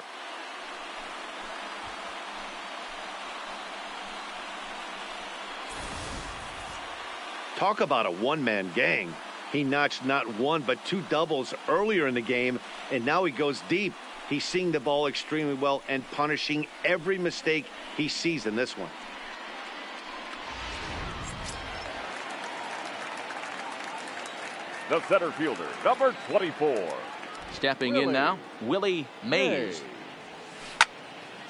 Talk about a one-man gang. He notched not one but 2 doubles earlier in the game, and now he goes deep. He's seeing the ball extremely well and punishing every mistake he sees in this one. The center fielder, number 24. Stepping in now, Willie Mays.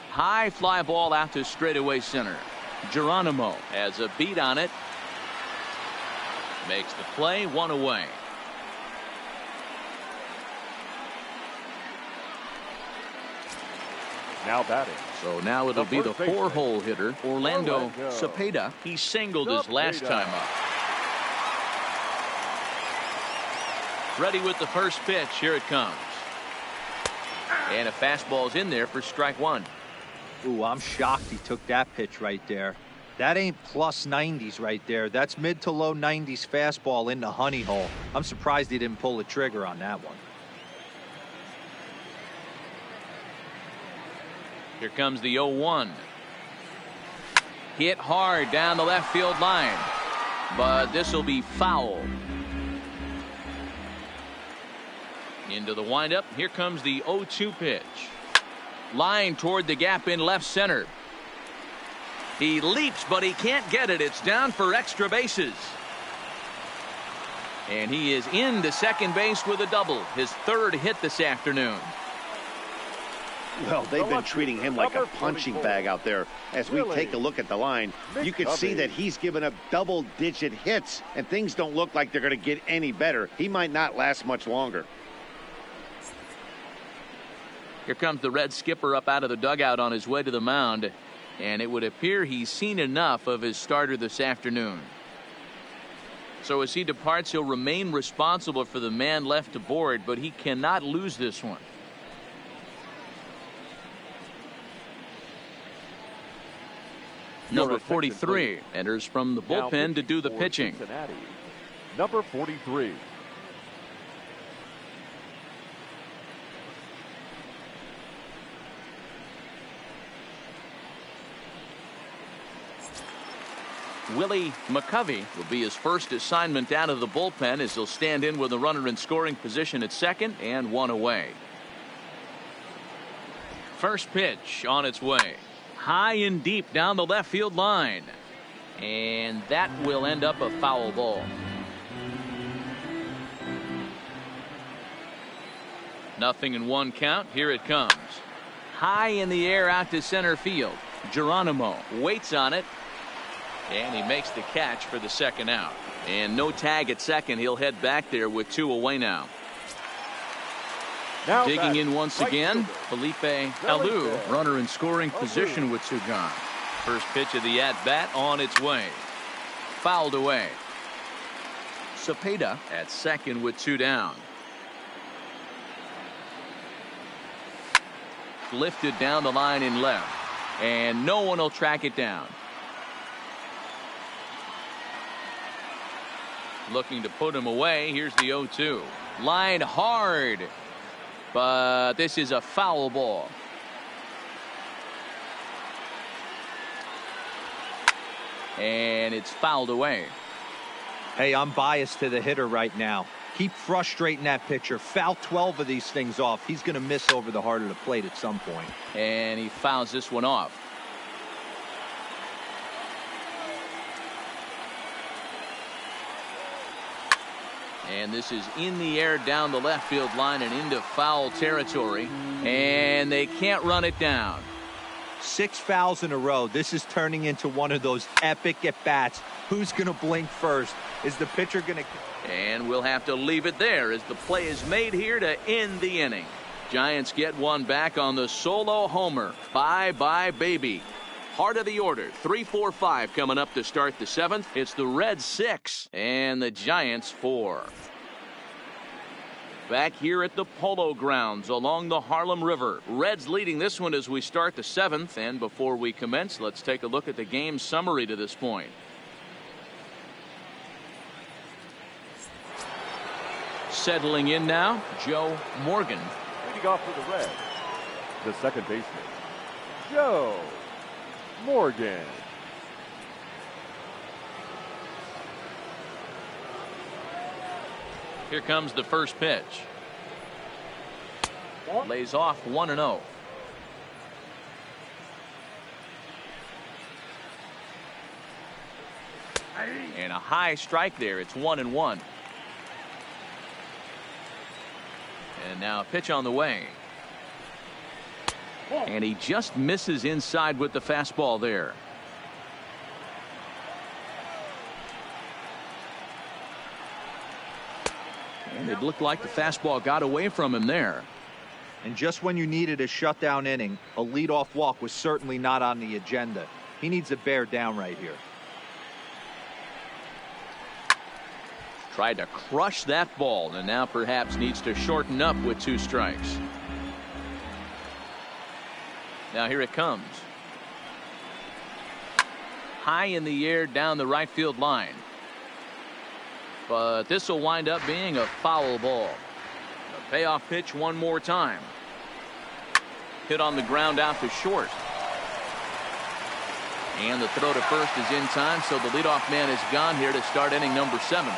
High fly ball out to straightaway center. Geronimo has a beat on it. Makes the play, 1 away. Now batting. So now it'll be the 4-hole hitter, Orlando Cepeda. He singled his last time up. Ready with the first pitch. Here it comes. And a fastball's in there for strike 1. Ooh, I'm shocked he took that pitch right there. That ain't plus 90s right there. That's mid to low 90s fastball in the honey hole. I'm surprised he didn't pull the trigger on that one. Here comes the 0-1. Hit hard down the left field line. But this will be foul. Into the windup. Here comes the 0-2 pitch. Line toward the gap in left center. He leaps, but he can't get it. It's down for extra bases. And he is into second base with a double. His 3rd hit this afternoon. Well, they've been treating him like a punching bag out there. As we take a look at the line, you can see that he's given up double-digit hits, and things don't look like they're going to get any better. He might not last much longer. Here comes the Red skipper up out of the dugout on his way to the mound. And it would appear he's seen enough of his starter this afternoon. So as he departs, he'll remain responsible for the man left to board, but he cannot lose this one. Number 43 enters from the bullpen to do the pitching. Cincinnati, number 43. Willie McCovey will be his first assignment out of the bullpen as he'll stand in with a runner in scoring position at second and 1 away. First pitch on its way. High and deep down the left field line. And that will end up a foul ball. Nothing in 1 count. Here it comes. High in the air out to center field. Geronimo waits on it. And he makes the catch for the 2nd out. And no tag at second. He'll head back there with 2 away now. Digging in once again, Felipe Alou, runner in scoring position with 2 gone. First pitch of the at-bat on its way. Fouled away. Cepeda at second with 2 down. Lifted down the line in left. And no one will track it down. Looking to put him away. Here's the 0-2. Line hard. But this is a foul ball. And it's fouled away. Hey, I'm biased to the hitter right now. Keep frustrating that pitcher. Foul 12 of these things off. He's going to miss over the heart of the plate at some point. And he fouls this one off. And this is in the air down the left field line and into foul territory. And they can't run it down. 6 fouls in a row. This is turning into one of those epic at-bats. Who's going to blink first? Is the pitcher going to... And we'll have to leave it there as the play is made here to end the inning. Giants get one back on the solo homer. Bye-bye, baby. Heart of the order, 3-4-5 coming up to start the 7th. It's the Reds 6 and the Giants 4. Back here at the Polo Grounds along the Harlem River. Reds leading this one as we start the 7th. And before we commence, let's take a look at the game summary to this point. Settling in now, Joe Morgan. Leading off for the Reds, the second baseman, Joe Morgan. Here comes the first pitch. Lays off 1-0. And a high strike there. It's 1-1. And now a pitch on the way. And he just misses inside with the fastball there. And it looked like the fastball got away from him there. And just when you needed a shutdown inning, a leadoff walk was certainly not on the agenda. He needs to bear down right here. Tried to crush that ball and now perhaps needs to shorten up with 2 strikes. Now here it comes. High in the air down the right field line. But this will wind up being a foul ball. A payoff pitch one more time. Hit on the ground out to short. And the throw to first is in time, so the leadoff man is gone here to start inning number 7.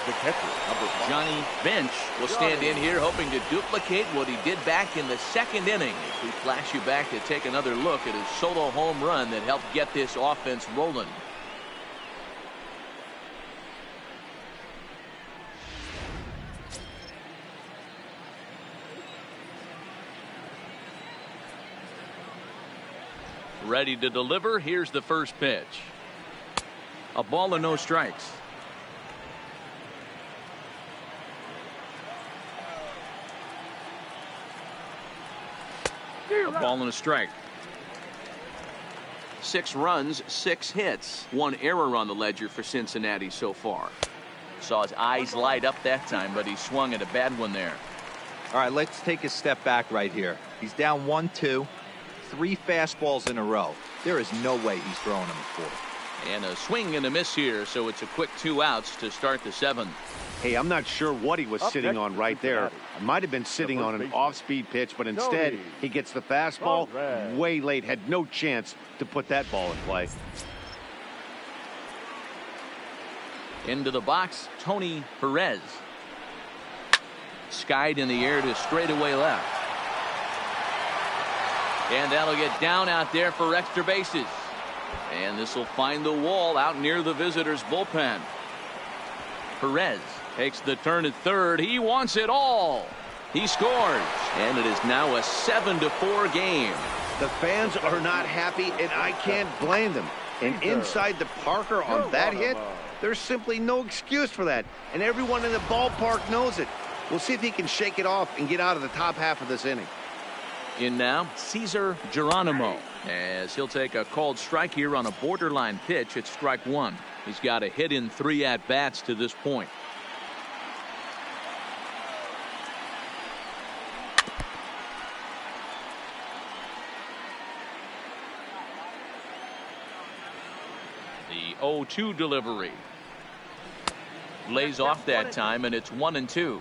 The catcher, number 5. Johnny Bench will stand in here hoping to duplicate what he did back in the 2nd inning. As we flash you back to take another look at his solo home run that helped get this offense rolling. Ready to deliver. Here's the first pitch. A ball and no strikes. A ball and a strike. 6 runs, 6 hits, 1 error on the ledger for Cincinnati so far. Saw his eyes light up that time, but he swung at a bad one there. All right, let's take a step back right here. He's down 1-2, 3 fastballs in a row. There is no way he's throwing them a 4. And a swing and a miss here, so it's a quick 2 outs to start the 7th. Hey, I'm not sure what he was sitting on right there. It might have been sitting on an off-speed pitch, but instead he gets the fastball way late. Had no chance to put that ball in play. Into the box, Tony Perez. Skied in the air to straightaway left. And that'll get down out there for extra bases. And this will find the wall out near the visitors' bullpen. Perez takes the turn at third. He wants it all. He scores. And it is now a 7-4 game. The fans are not happy, and I can't blame them. And inside the Parker on that hit, there's simply no excuse for that. And everyone in the ballpark knows it. We'll see if he can shake it off and get out of the top half of this inning. In now, Cesar Geronimo, as he'll take a called strike here on a borderline pitch at strike 1. He's got a hit in 3 at-bats to this point. The 0-2 delivery. Lays off that time, and it's 1-2.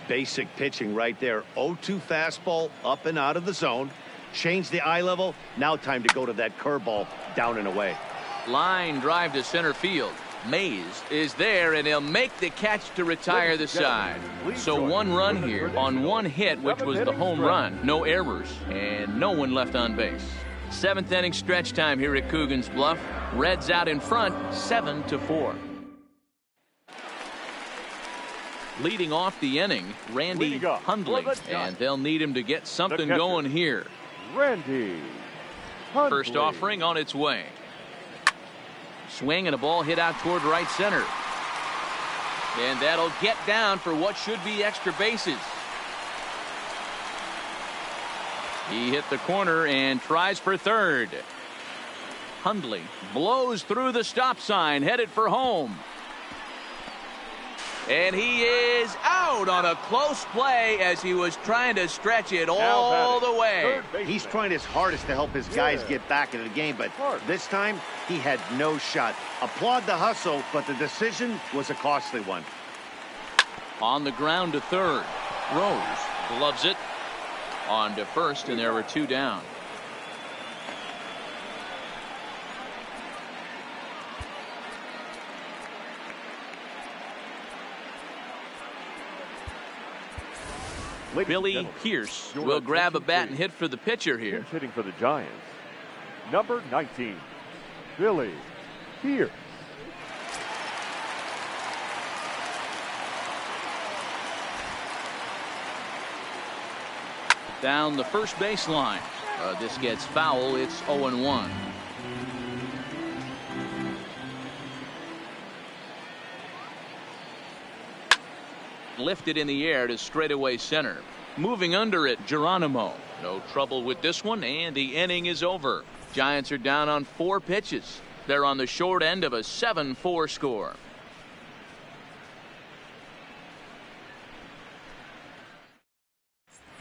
Basic pitching right there. 0-2 fastball up and out of the zone. Change the eye level. Now time to go to that curveball down and away. Line drive to center field. Mays is there, and he'll make the catch to retire the side. So 1 run here on 1 hit, which was the home run. No errors and no one left on base. 7th inning stretch time here at Coogan's Bluff. Reds out in front, 7-4. Leading off the inning, Randy Hundley, and they'll need him to get something going here. Randy Hundley. First offering on its way. Swing and a ball hit out toward right center. And that'll get down for what should be extra bases. He hit the corner and tries for third. Hundley blows through the stop sign, headed for home. And he is out on a close play as he was trying to stretch it all the way. He's trying his hardest to help his guys get back into the game, but this time he had no shot. Applaud the hustle, but the decision was a costly one. On the ground to third. Rose gloves it. On to first, and there were two down. Billy Pierce will grab a bat and hit for the pitcher here. Hitting for the Giants, number 19, Billy Pierce. Down the first baseline. This gets foul. It's 0-1. Lifted in the air to straightaway center. Moving under it, Geronimo. No trouble with this one, and the inning is over. Giants are down on 4 pitches. They're on the short end of a 7-4 score.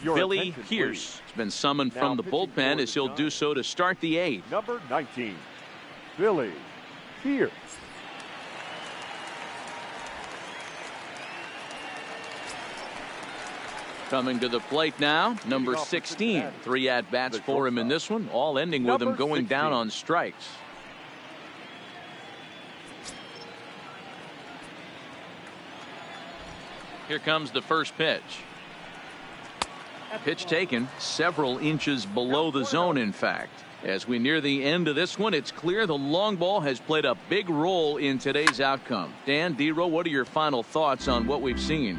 Billy Pierce has been summoned from the bullpen as he'll do so to start the 8th. Number 19, Billy Pierce. Coming to the plate now, number 16. 3 at-bats for him in this one, all ending with him going down on strikes. Here comes the first pitch. Pitch taken several inches below the zone, in fact. As we near the end of this one, it's clear the long ball has played a big role in today's outcome. Dan, Dero, what are your final thoughts on what we've seen?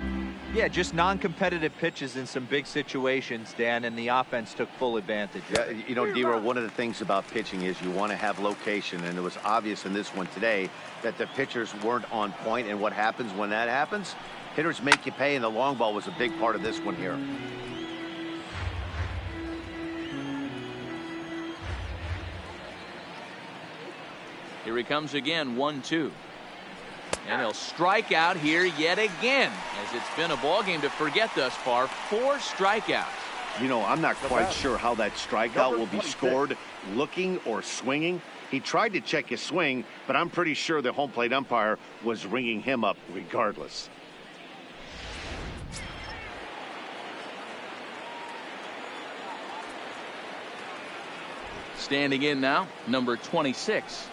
Yeah, just non-competitive pitches in some big situations, Dan, and the offense took full advantage. Yeah, you know, Dero, one of the things about pitching is you want to have location, and it was obvious in this one today that the pitchers weren't on point, and what happens when that happens? Hitters make you pay, and the long ball was a big part of this one here. Here he comes again, 1-2. And he'll strike out here yet again, as it's been a ball game to forget thus far. 4 strikeouts. You know, I'm not quite sure how that strikeout will be scored, looking or swinging. He tried to check his swing, but I'm pretty sure the home plate umpire was ringing him up regardless. Standing in now, number 26.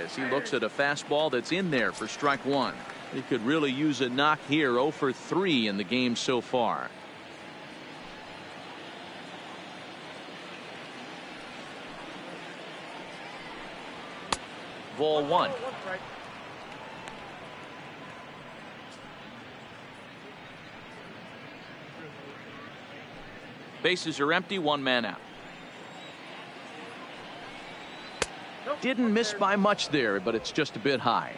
As he looks at a fastball that's in there for strike 1. He could really use a knock here. 0 for 3 in the game so far. Ball 1. Bases are empty, 1 man out. Didn't miss by much there, but it's just a bit high.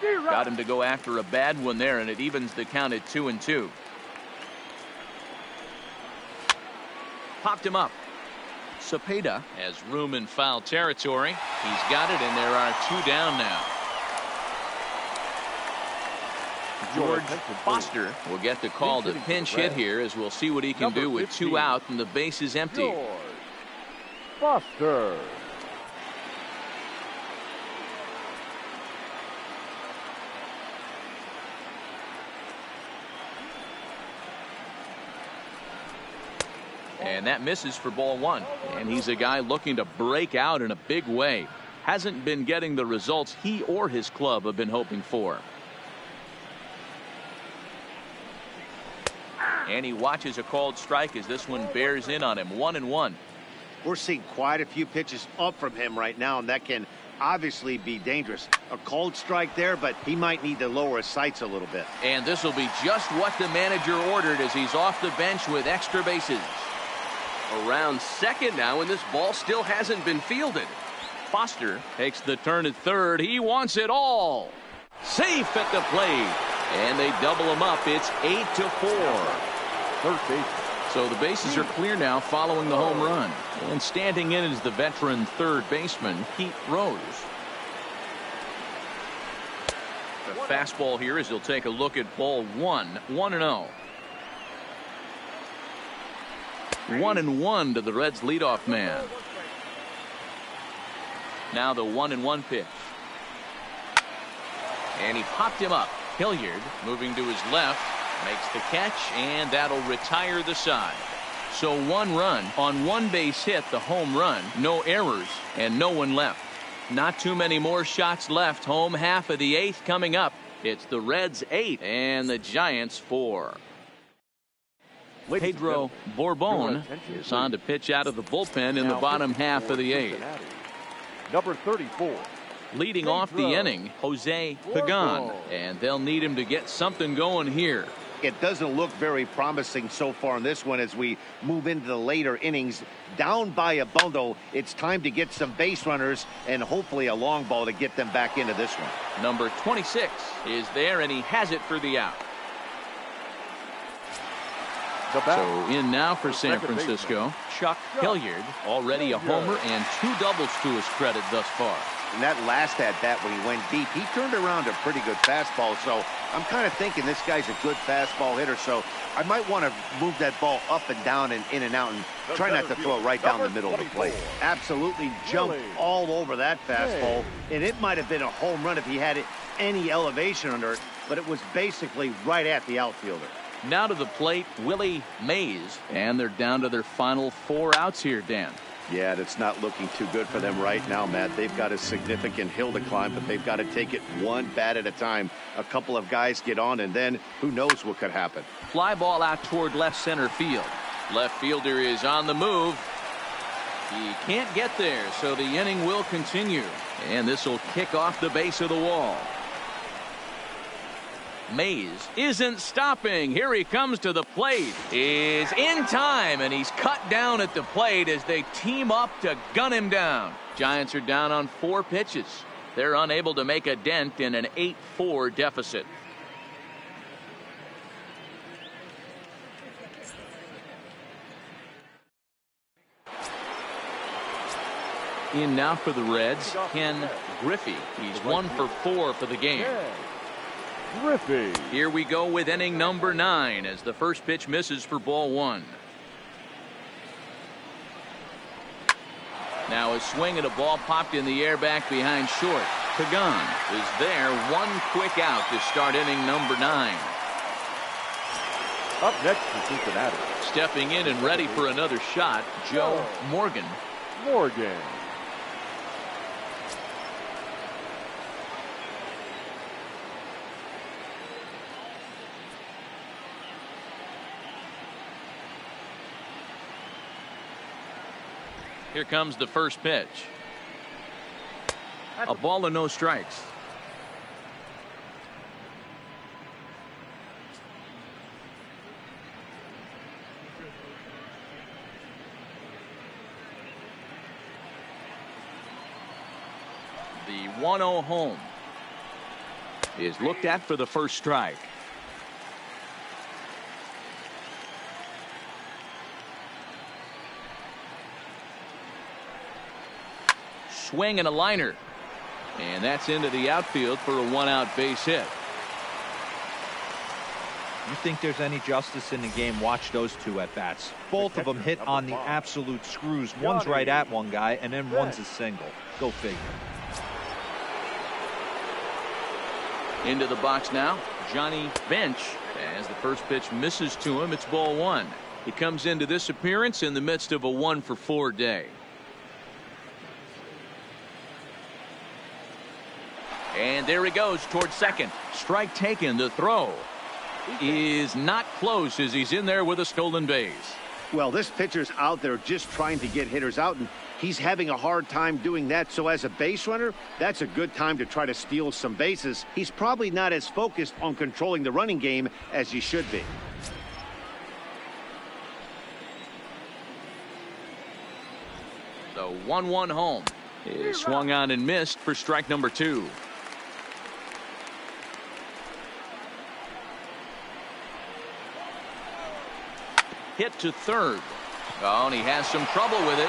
Got him to go after a bad one there, and it evens the count at 2-2. Popped him up. Cepeda has room in foul territory. He's got it, and there are 2 down now. George Foster will get the call to pinch hit here, as we'll see what he can do with 2 out and the base is empty. George Foster. And that misses for ball 1. And he's a guy looking to break out in a big way. Hasn't been getting the results he or his club have been hoping for. And he watches a called strike as this one bears in on him. 1-1. we're seeing quite a few pitches up from him right now, and that can obviously be dangerous. A cold strike there, but he might need to lower his sights a little bit. And this will be just what the manager ordered as he's off the bench with extra bases. Around second now, and this ball still hasn't been fielded. Foster takes the turn at third. He wants it all. Safe at the plate. And they double him up. It's 8-4. Third base. So the bases are clear now following the home run. And standing in is the veteran third baseman, Pete Rose. The fastball here as he'll take a look at ball one. 1-0. 1-1 to the Reds leadoff man. Now the 1-1 pitch. And he popped him up. Hilliard moving to his left. Makes the catch, and that'll retire the side. So 1 run on 1 base hit, the home run, no errors, and no one left. Not too many more shots left. Home half of the 8th coming up. It's the Reds 8 and the Giants 4. Pedro Bourbon is on to pitch out of the bullpen in the bottom half of the 8th. Number 34. Leading off the inning, Jose Pagan, and they'll need him to get something going here. It doesn't look very promising so far in this one as we move into the later innings. Down by a bundle, it's time to get some base runners and hopefully a long ball to get them back into this one. Number 26 is there, and he has it for the out. So in now for San Francisco, Chuck Hilliard, already a homer and 2 doubles to his credit thus far. And that last at bat when he went deep, he turned around a pretty good fastball. So I'm kind of thinking this guy's a good fastball hitter. So I might want to move that ball up and down and in and out and try not to throw it right down the middle of the plate. Absolutely jumped all over that fastball. And it might have been a home run if he had any elevation under it, but it was basically right at the outfielder. Now to the plate, Willie Mays, and they're down to their final 4 outs here, Dan. Yeah, that's not looking too good for them right now, Matt. They've got a significant hill to climb, but they've got to take it one bat at a time. A couple of guys get on, and then who knows what could happen. Fly ball out toward left center field. Left fielder is on the move. He can't get there, so the inning will continue. And this will kick off the base of the wall. Mays isn't stopping. Here he comes to the plate. Is in time, and he's cut down at the plate as they team up to gun him down. Giants are down on 4 pitches. They're unable to make a dent in an 8-4 deficit. In now for the Reds, Ken Griffey. He's 1 for 4 for the game. Griffey. Here we go with inning number 9 as the first pitch misses for ball 1. Now a swing and a ball popped in the air back behind short. Pagan is there. 1 quick out to start inning number 9. Up next to Cincinnati. Stepping in and ready for another shot, Joe Morgan. Morgan. Here comes the first pitch. A ball and no strikes. The 1-0 home is looked at for the first strike. Swing and a liner, and that's into the outfield for a 1-out base hit. You think there's any justice in the game? Watch those 2 at bats. Both of them hit on the absolute screws. One's right at one guy, and then one's a single. Go figure. Into the box now, Johnny Bench, as the first pitch misses to him. It's ball 1. He comes into this appearance in the midst of a 1 for 4 day. And there he goes towards second. Strike taken. The throw is not close as he's in there with a stolen base. Well, this pitcher's out there just trying to get hitters out, and he's having a hard time doing that. So as a base runner, that's a good time to try to steal some bases. He's probably not as focused on controlling the running game as he should be. The 1-1 home is swung on and missed for strike number 2. Hit to third. Oh, and he has some trouble with it.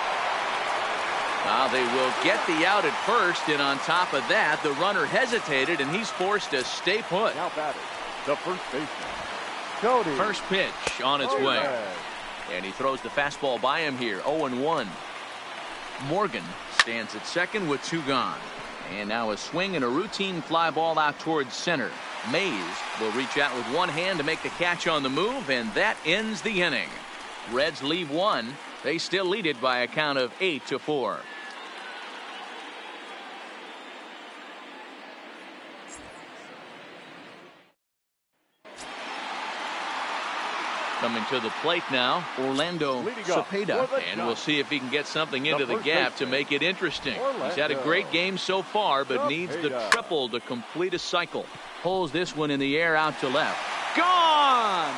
Now they will get the out at first, and on top of that, the runner hesitated, and he's forced to stay put. Now batting, the first baseman, Cody. First pitch on its way. And he throws the fastball by him here, 0-1. Morgan stands at second with 2 gone. And now a swing and a routine fly ball out towards center. Mays will reach out with one hand to make the catch on the move, and that ends the inning. Reds leave 1. They still lead it by a count of 8-4. Coming to the plate now, Orlando Cepeda, and we'll see if he can get something into the gap to make it interesting. He's had a great game so far, but needs the triple to complete a cycle. Pulls this one in the air out to left. Gone!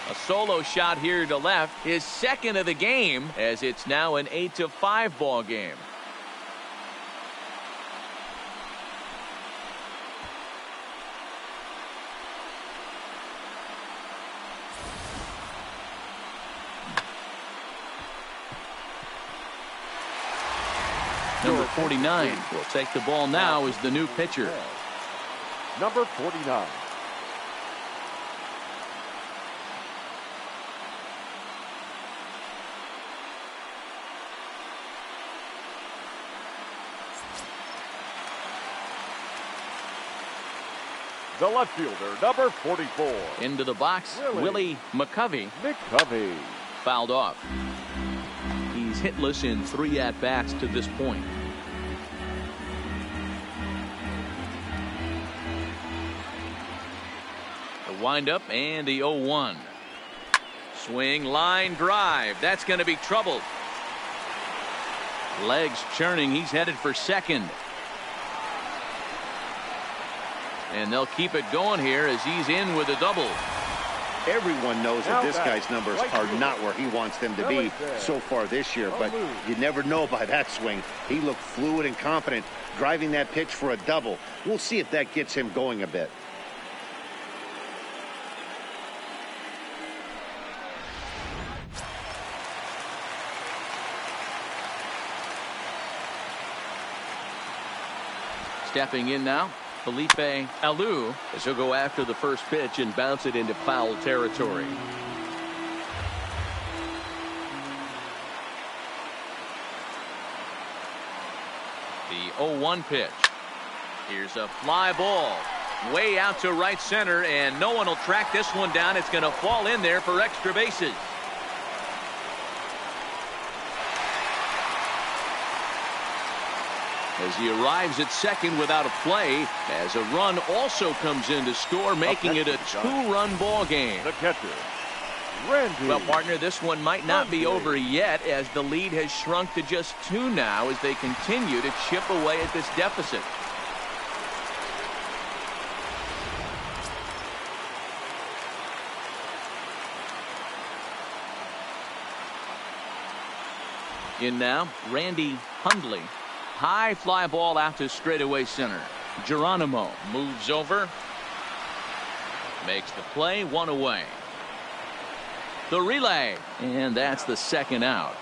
A solo shot here to left, his second of the game, as it's now an 8-5 ball game. Number 49 will take the ball now as the new pitcher. Number 49. The left fielder, number 44. Into the box, Willie McCovey. Fouled off. He's hitless in 3 at-bats to this point. The windup and the 0-1. Swing, line drive. That's going to be trouble. Legs churning. He's headed for second. And they'll keep it going here as he's in with a double. Everyone knows that this guy's numbers are not where he wants them to be so far this year, but you never know by that swing. He looked fluid and confident driving that pitch for a double. We'll see if that gets him going a bit. Stepping in now, Felipe Alou, as he'll go after the first pitch and bounce it into foul territory. The 0-1 pitch. Here's a fly ball way out to right center, and no one will track this one down. It's going to fall in there for extra bases. As he arrives at second without a play, as a run also comes in to score, making it a 2-run ball game. The catcher, Randy. Well, partner, this one might not be over yet, as the lead has shrunk to just 2 now as they continue to chip away at this deficit. In now, Randy Hundley. High fly ball out to straightaway center. Geronimo moves over. Makes the play, 1 away. The relay, and that's the second out.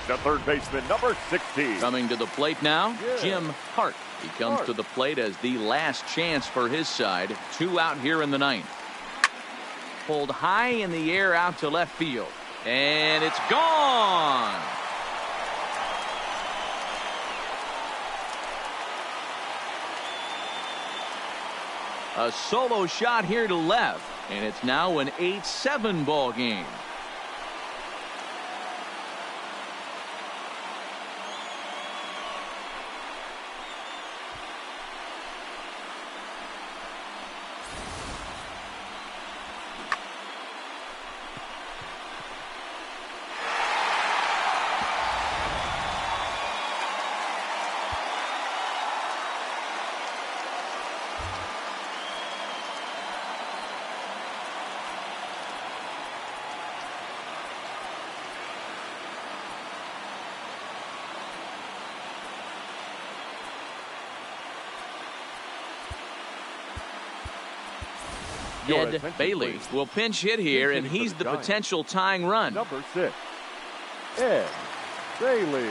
The third baseman, number 16. Coming to the plate now, Jim Hart. He comes to the plate as the last chance for his side. 2 out here in the 9th. Pulled high in the air out to left field. And it's gone. A solo shot here to left, and it's now an 8-7 ball game. Your Ed attention, Bailey please. will pinch hit here, and Pinch hitting he's for the the Giants. potential tying run. Number 6, Ed Bailey.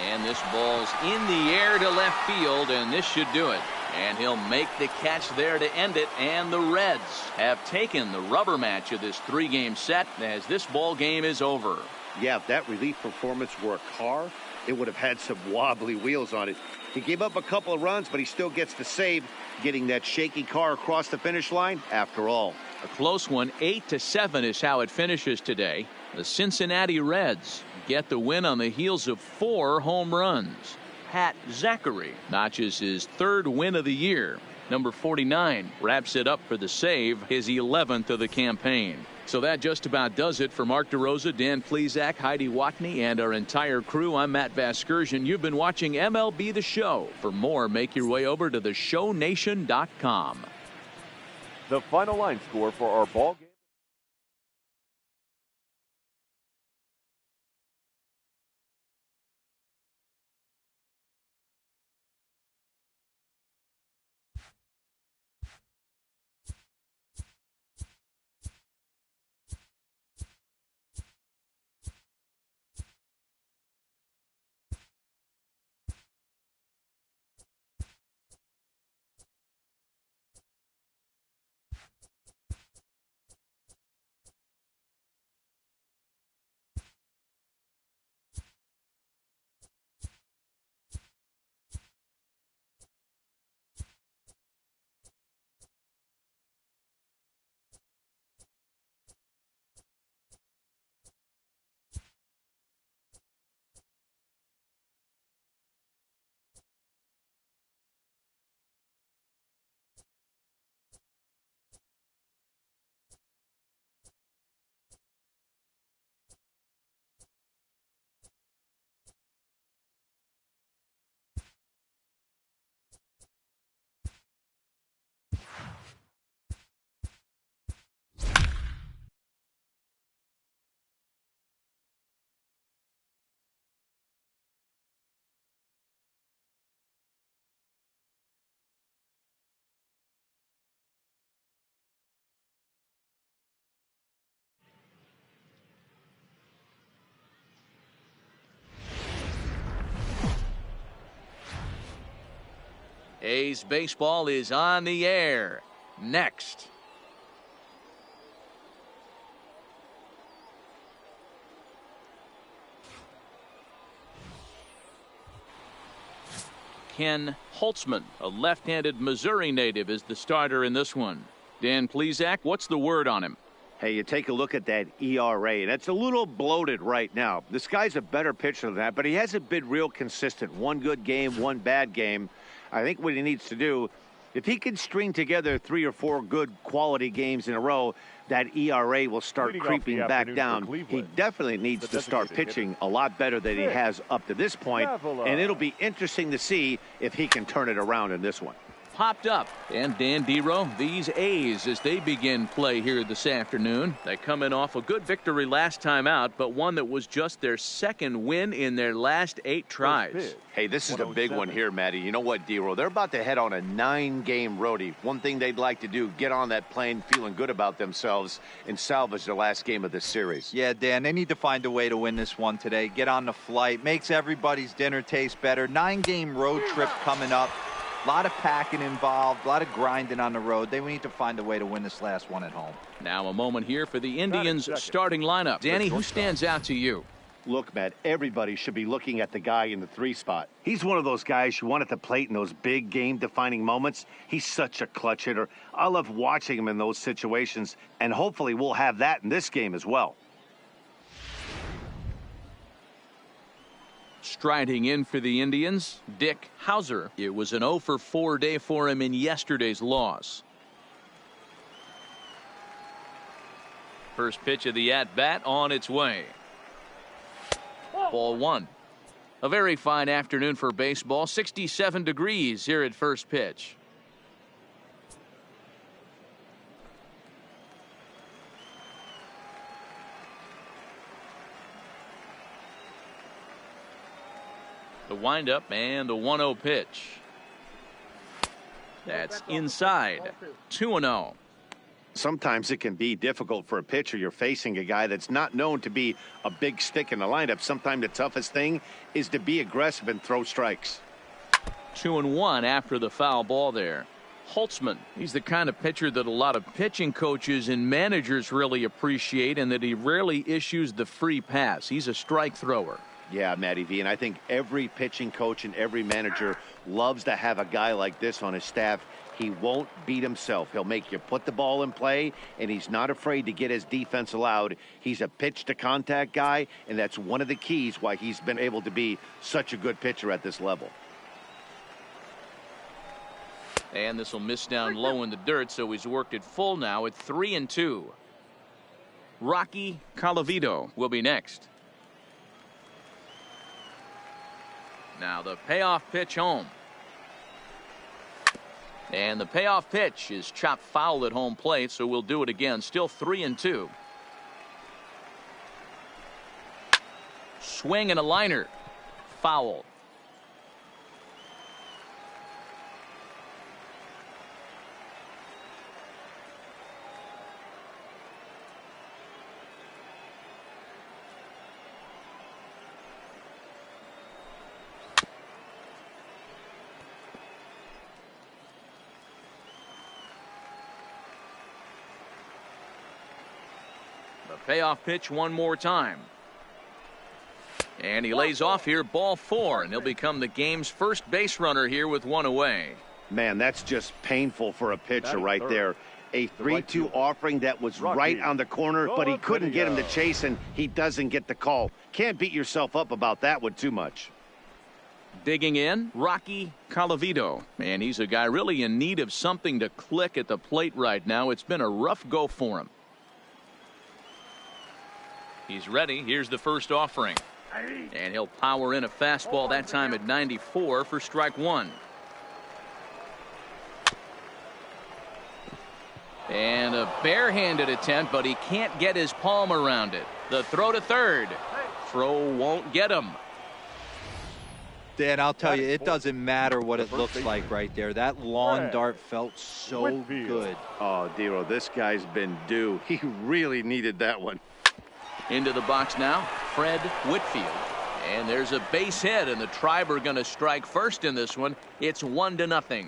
And this ball's in the air to left field, and this should do it. And he'll make the catch there to end it, and the Reds have taken the rubber match of this 3-game set as this ball game is over. Yeah, if that relief performance were a car, it would have had some wobbly wheels on it. He gave up a couple of runs, but he still gets the save, getting that shaky car across the finish line after all. A close one, 8-7 is how it finishes today. The Cincinnati Reds get the win on the heels of 4 home runs. Pat Zachary notches his 3rd win of the year. Number 49 wraps it up for the save, his 11th of the campaign. So that just about does it for Mark DeRosa, Dan Plesac, Heidi Watney, and our entire crew. I'm Matt Vasgersian. You've been watching MLB The Show. For more, make your way over to theshownation.com. The final line score for our ball game. A's baseball is on the air. Next. Ken Holtzman, a left-handed Missouri native, is the starter in this one. Dan Plesac, what's the word on him? Hey, you take a look at that ERA, and it's a little bloated right now. This guy's a better pitcher than that, but he hasn't been real consistent. One good game, one bad game. I think what he needs to do, if he can string together 3 or 4 good quality games in a row, that ERA will start creeping back down. He definitely needs to start pitching a lot better than he has up to this point, and it'll be interesting to see if he can turn it around in this one. Popped up. And Dan Dero, these A's as they begin play here this afternoon. They come in off a good victory last time out, but one that was just their 2nd win in their last 8 tries. Hey, this is a big one here, Matty. You know what, Dero? They're about to head on a 9-game roadie. One thing they'd like to do, get on that plane feeling good about themselves and salvage the last game of this series. Yeah, Dan, they need to find a way to win this one today. Get on the flight. Makes everybody's dinner taste better. 9-game road trip coming up. A lot of packing involved, a lot of grinding on the road. They need to find a way to win this last one at home. Now a moment here for the Indians starting lineup. Danny, who stands out to you? Look, Matt, everybody should be looking at the guy in the 3 spot. He's one of those guys you want at the plate in those big game-defining moments. He's such a clutch hitter. I love watching him in those situations, and hopefully we'll have that in this game as well. Striding in for the Indians, Dick Hauser. It was an 0-for-4 day for him in yesterday's loss. First pitch of the at-bat on its way. Ball 1. A very fine afternoon for baseball. 67 degrees here at first pitch. The windup and the 1-0 pitch. That's inside. 2-0. Sometimes it can be difficult for a pitcher. You're facing a guy that's not known to be a big stick in the lineup. Sometimes the toughest thing is to be aggressive and throw strikes. 2-1 after the foul ball there. Holtzman, he's the kind of pitcher that a lot of pitching coaches and managers really appreciate, and that he rarely issues the free pass. He's a strike thrower. Yeah, Matty V, and I think every pitching coach and every manager loves to have a guy like this on his staff. He won't beat himself. He'll make you put the ball in play, and he's not afraid to get his defense allowed. He's a pitch-to-contact guy, and that's one of the keys why he's been able to be such a good pitcher at this level. And this will miss down low in the dirt, so he's worked it full now at 3-2. Rocky Colavito will be next. Now the payoff pitch home. And the payoff pitch is chopped foul at home plate, so we'll do it again. Still 3-2. Swing and a liner. Foul. Payoff pitch one more time. And he lays off here, ball 4, and he'll become the game's first base runner here with one away. Man, that's just painful for a pitcher right there. A 3-2 offering that was right on the corner, but he couldn't get him to chase, and he doesn't get the call. Can't beat yourself up about that one too much. Digging in, Rocky Colavito. Man, he's a guy really in need of something to click at the plate right now. It's been a rough go for him. He's ready. Here's the first offering. And he'll power in a fastball, that time at 94 for strike 1. And a barehanded attempt, but he can't get his palm around it. The throw to third. Throw won't get him. Dan, I'll tell you, it doesn't matter what it looks like right there. That lawn dart felt so good. Oh, Dero, this guy's been due. He really needed that one. Into the box now, Fred Whitfield. And there's a base hit, and the Tribe are going to strike first in this one. It's 1-0.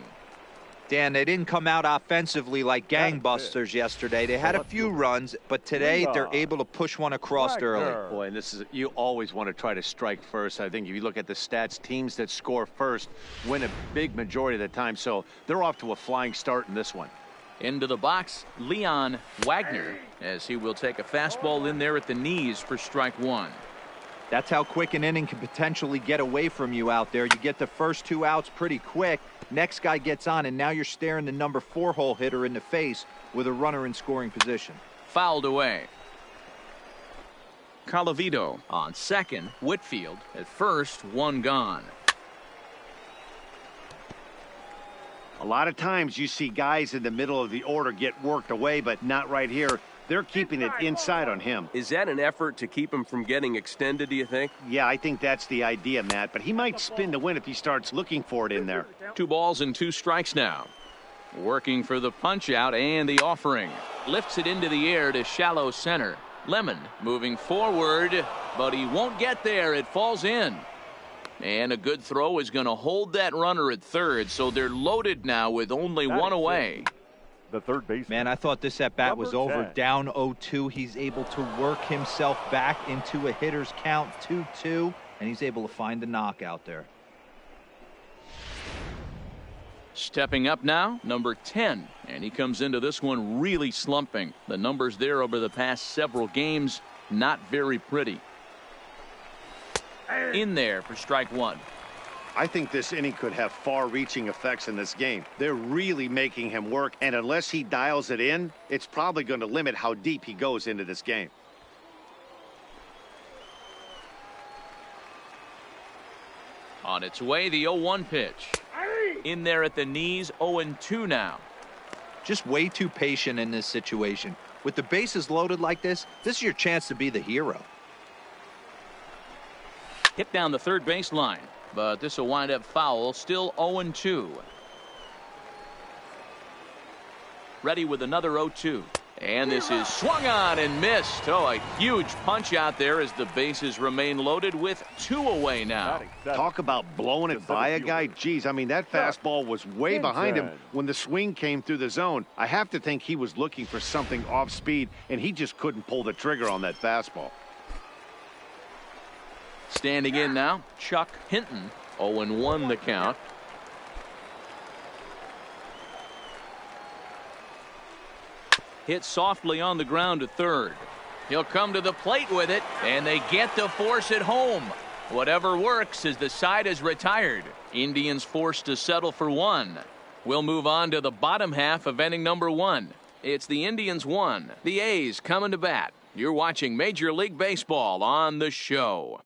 Dan, they didn't come out offensively like gangbusters yesterday. They had a few runs, but today they're able to push one across early. Boy, and this is, you always want to try to strike first. I think if you look at the stats, teams that score first win a big majority of the time. So they're off to a flying start in this one. Into the box, Leon Wagner, as he will take a fastball in there at the knees for strike 1. That's how quick an inning can potentially get away from you out there. You get the first 2 outs pretty quick. Next guy gets on, and now you're staring the number 4 hole hitter in the face with a runner in scoring position. Fouled away. Colavito on second. Whitfield at first, 1 gone. A lot of times you see guys in the middle of the order get worked away, but not right here. They're keeping it inside on him. Is that an effort to keep him from getting extended, do you think? Yeah, I think that's the idea, Matt, but he might spin to win if he starts looking for it in there. 2 balls and 2 strikes now. Working for the punch out and the offering. Lifts it into the air to shallow center. Lemon moving forward, but he won't get there. It falls in. And a good throw is going to hold that runner at third, so they're loaded now with only 1 away. The third baseman. Man, I thought this at-bat was over. Down 0-2. He's able to work himself back into a hitter's count, 2-2, and he's able to find the knockout there. Stepping up now, number 10, and he comes into this one really slumping. The numbers there over the past several games, not very pretty. In there for strike 1. I think this inning could have far-reaching effects in this game. They're really making him work, and unless he dials it in, it's probably going to limit how deep he goes into this game. On its way, the 0-1 pitch. In there at the knees, 0-2 now. Just way too patient in this situation. With the bases loaded like this is your chance to be the hero. Hit down the third base line. but this will wind up foul. Still 0-2. Ready with another 0-2. And this is swung on and missed. Oh, a huge punch out there as the bases remain loaded with 2 away now. Talk about blowing it by a guy. Geez, I mean, that fastball was way behind him when the swing came through the zone. I have to think he was looking for something off speed, and he just couldn't pull the trigger on that fastball. Standing in now, Chuck Hinton. 0-1 the count. Hit softly on the ground to third. He'll come to the plate with it, and they get to force it home. Whatever works as the side is retired. Indians forced to settle for 1. We'll move on to the bottom half of inning number 1. It's the Indians 1, the A's coming to bat. You're watching Major League Baseball on the show.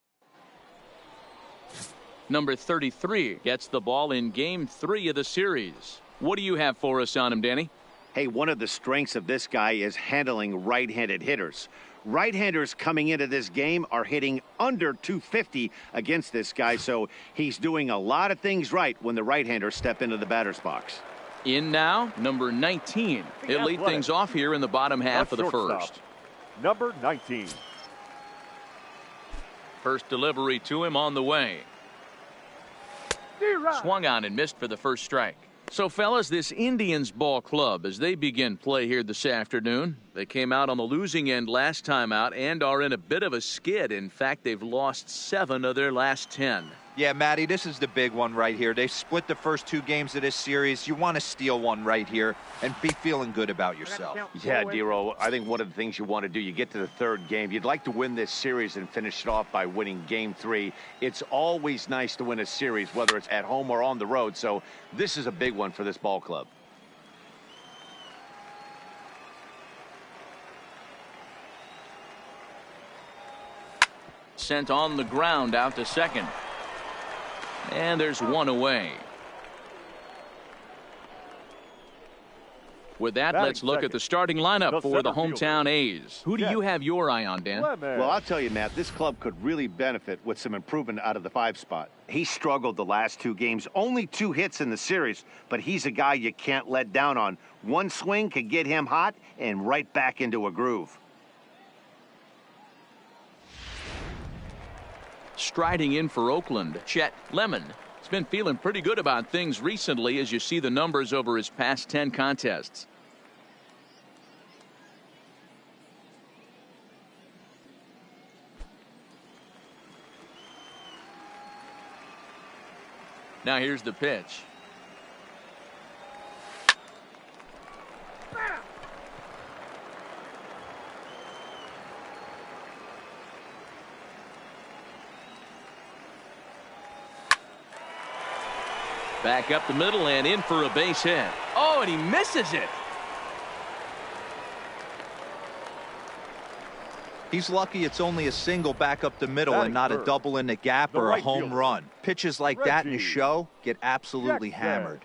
Number 33 gets the ball in Game 3 of the series. What do you have for us on him, Danny? Hey, one of the strengths of this guy is handling right-handed hitters. Right-handers coming into this game are hitting under 250 against this guy, so he's doing a lot of things right when the right-handers step into the batter's box. In now, number 19. He'll lead things off here in the bottom half of the first. Number 19. First delivery to him on the way. Swung on and missed for the first strike. So, fellas, this Indians ball club, as they begin play here this afternoon, they came out on the losing end last time out and are in a bit of a skid. In fact, they've lost 7 of their last 10. Yeah, Matty, this is the big one right here. They split the first 2 games of this series. You want to steal one right here and be feeling good about yourself. Yeah, Dero, I think one of the things you want to do, you get to the 3rd game, you'd like to win this series and finish it off by winning Game 3. It's always nice to win a series, whether it's at home or on the road, so this is a big one for this ball club. Sent on the ground out to second. And there's 1 away. With that, let's look at the starting lineup for the hometown A's. Who do you have your eye on, Dan? Well, I'll tell you, Matt, this club could really benefit with some improvement out of the 5 spot. He struggled the last 2 games, only 2 hits in the series, but he's a guy you can't let down on. One swing could get him hot and right back into a groove. Striding in for Oakland, Chet Lemon. He's been feeling pretty good about things recently as you see the numbers over his past 10 contests. Now here's the pitch. Back up the middle and in for a base hit. Oh, and he misses it. He's lucky it's only a single back up the middle and not a double in the gap or a home run. Pitches like that in the show get absolutely hammered.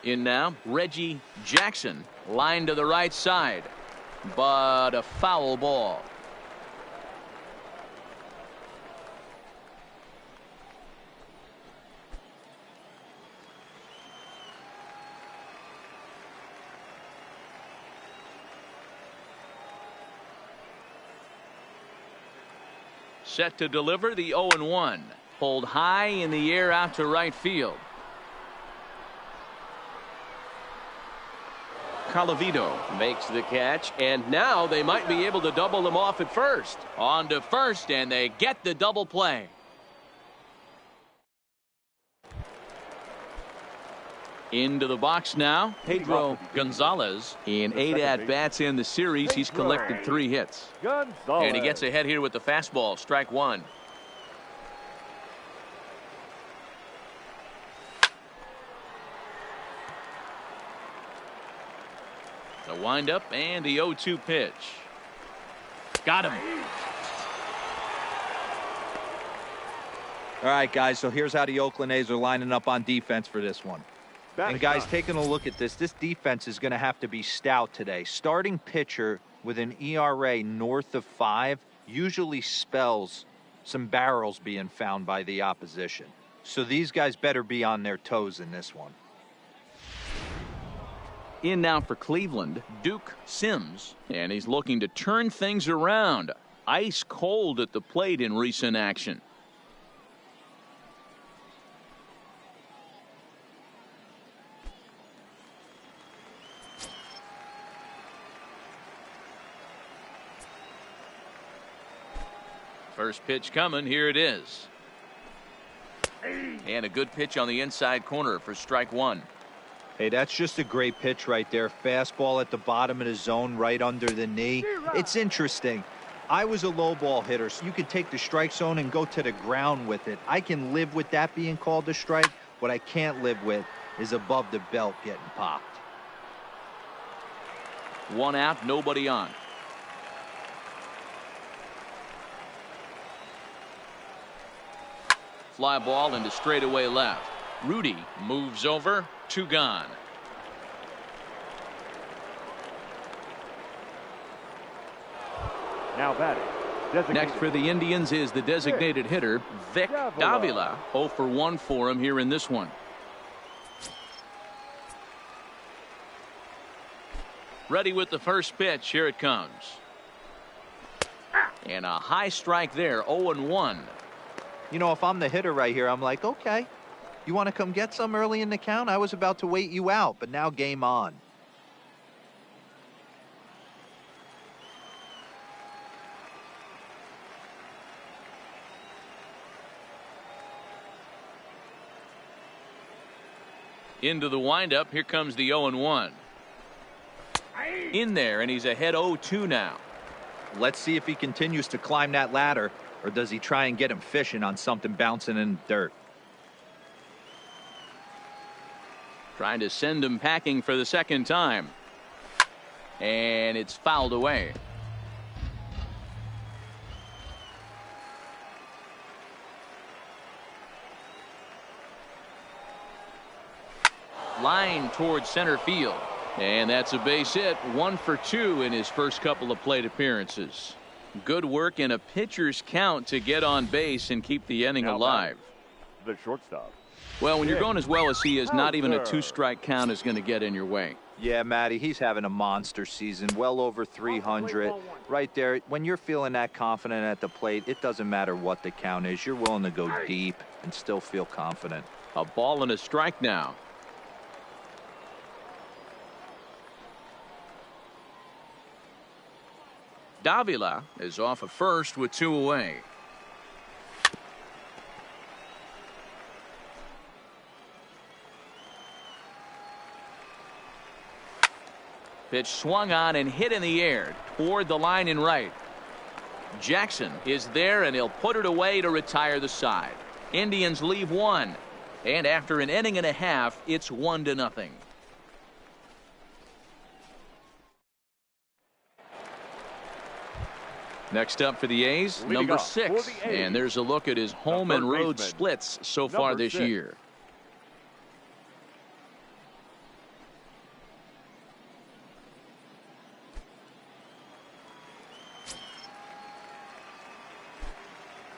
In now, Reggie Jackson, line to the right side, but a foul ball. Set to deliver the 0-1. Pulled high in the air out to right field. Calavito makes the catch, and now they might be able to double them off at first. On to first, and they get the double play. Into the box now, Pedro Gonzalez. In 8 at-bats in the series, he's collected 3 hits. And he gets ahead here with the fastball, strike 1. The windup and the 0-2 pitch. Got him. All right, guys, so here's how the Oakland A's are lining up on defense for this one. And guys, taking a look at this defense is going to have to be stout today. Starting pitcher with an ERA north of 5 usually spells some barrels being found by the opposition. So these guys better be on their toes in this one. In now for Cleveland, Duke Sims, and he's looking to turn things around. Ice cold at the plate in recent action. First pitch coming. Here it is. And a good pitch on the inside corner for strike one. Hey, that's just a great pitch right there. Fastball at the bottom of the zone, right under the knee. It's interesting. I was a low ball hitter, so you could take the strike zone and go to the ground with it. I can live with that being called a strike. What I can't live with is above the belt getting popped. One out, nobody on. Fly ball into straightaway left. Rudy moves over, 2 gone. Now batting. Next for the Indians is the designated hitter, Vic Davila. 0 for 1 for him here in this one. Ready with the first pitch. Here it comes. And a high strike there, 0-1. You know, if I'm the hitter right here, I'm like, okay, you want to come get some early in the count? I was about to wait you out, but now game on. Into the windup. Here comes the 0-1. In there, and he's ahead 0-2 now. Let's see if he continues to climb that ladder, or does he try and get him fishing on something bouncing in the dirt? Trying to send him packing for the second time. And it's fouled away. Line towards center field. And that's a base hit. 1 for 2 in his first couple of plate appearances. Good work in a pitcher's count to get on base and keep the inning alive. The shortstop. Well, when you're going as well as he is, not even a 2-strike count is going to get in your way. Yeah, Matty, he's having a monster season, well over 300. Right there, when you're feeling that confident at the plate, it doesn't matter what the count is. You're willing to go deep and still feel confident. A ball and a strike now. Davila is off of first with 2 away. Pitch swung on and hit in the air toward the line in right. Jackson is there, and he'll put it away to retire the side. Indians leave 1, and after an inning and a half, it's 1-0. Next up for the A's, number 6, and there's a look at his home and road splits so far this year.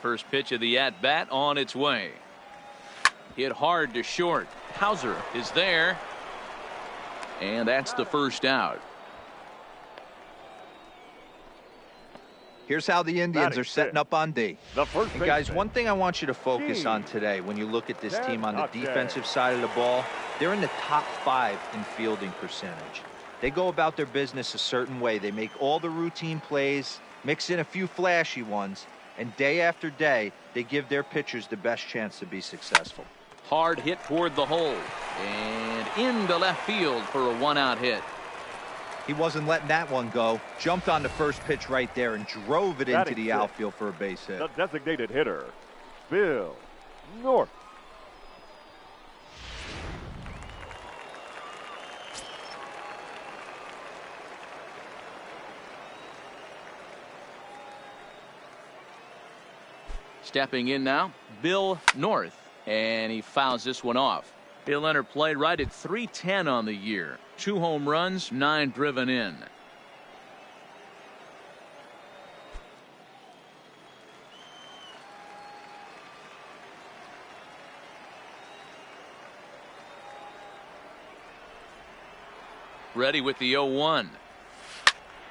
First pitch of the at-bat on its way. Hit hard to short. Hauser is there, and that's the first out. Here's how the Indians are setting up on D. And guys, one thing I want you to focus on today when you look at this team on the defensive side of the ball, they're in the top 5 in fielding percentage. They go about their business a certain way. They make all the routine plays, mix in a few flashy ones, and day after day, they give their pitchers the best chance to be successful. Hard hit toward the hole, and into left field for a 1-out hit. He wasn't letting that one go. Jumped on the first pitch right there and drove it into the outfield for a base hit. The designated hitter, Bill North. Stepping in now, Bill North, and he fouls this one off. He'll enter play right at .310 on the year. 2 home runs, 9 driven in. Ready with the 0-1.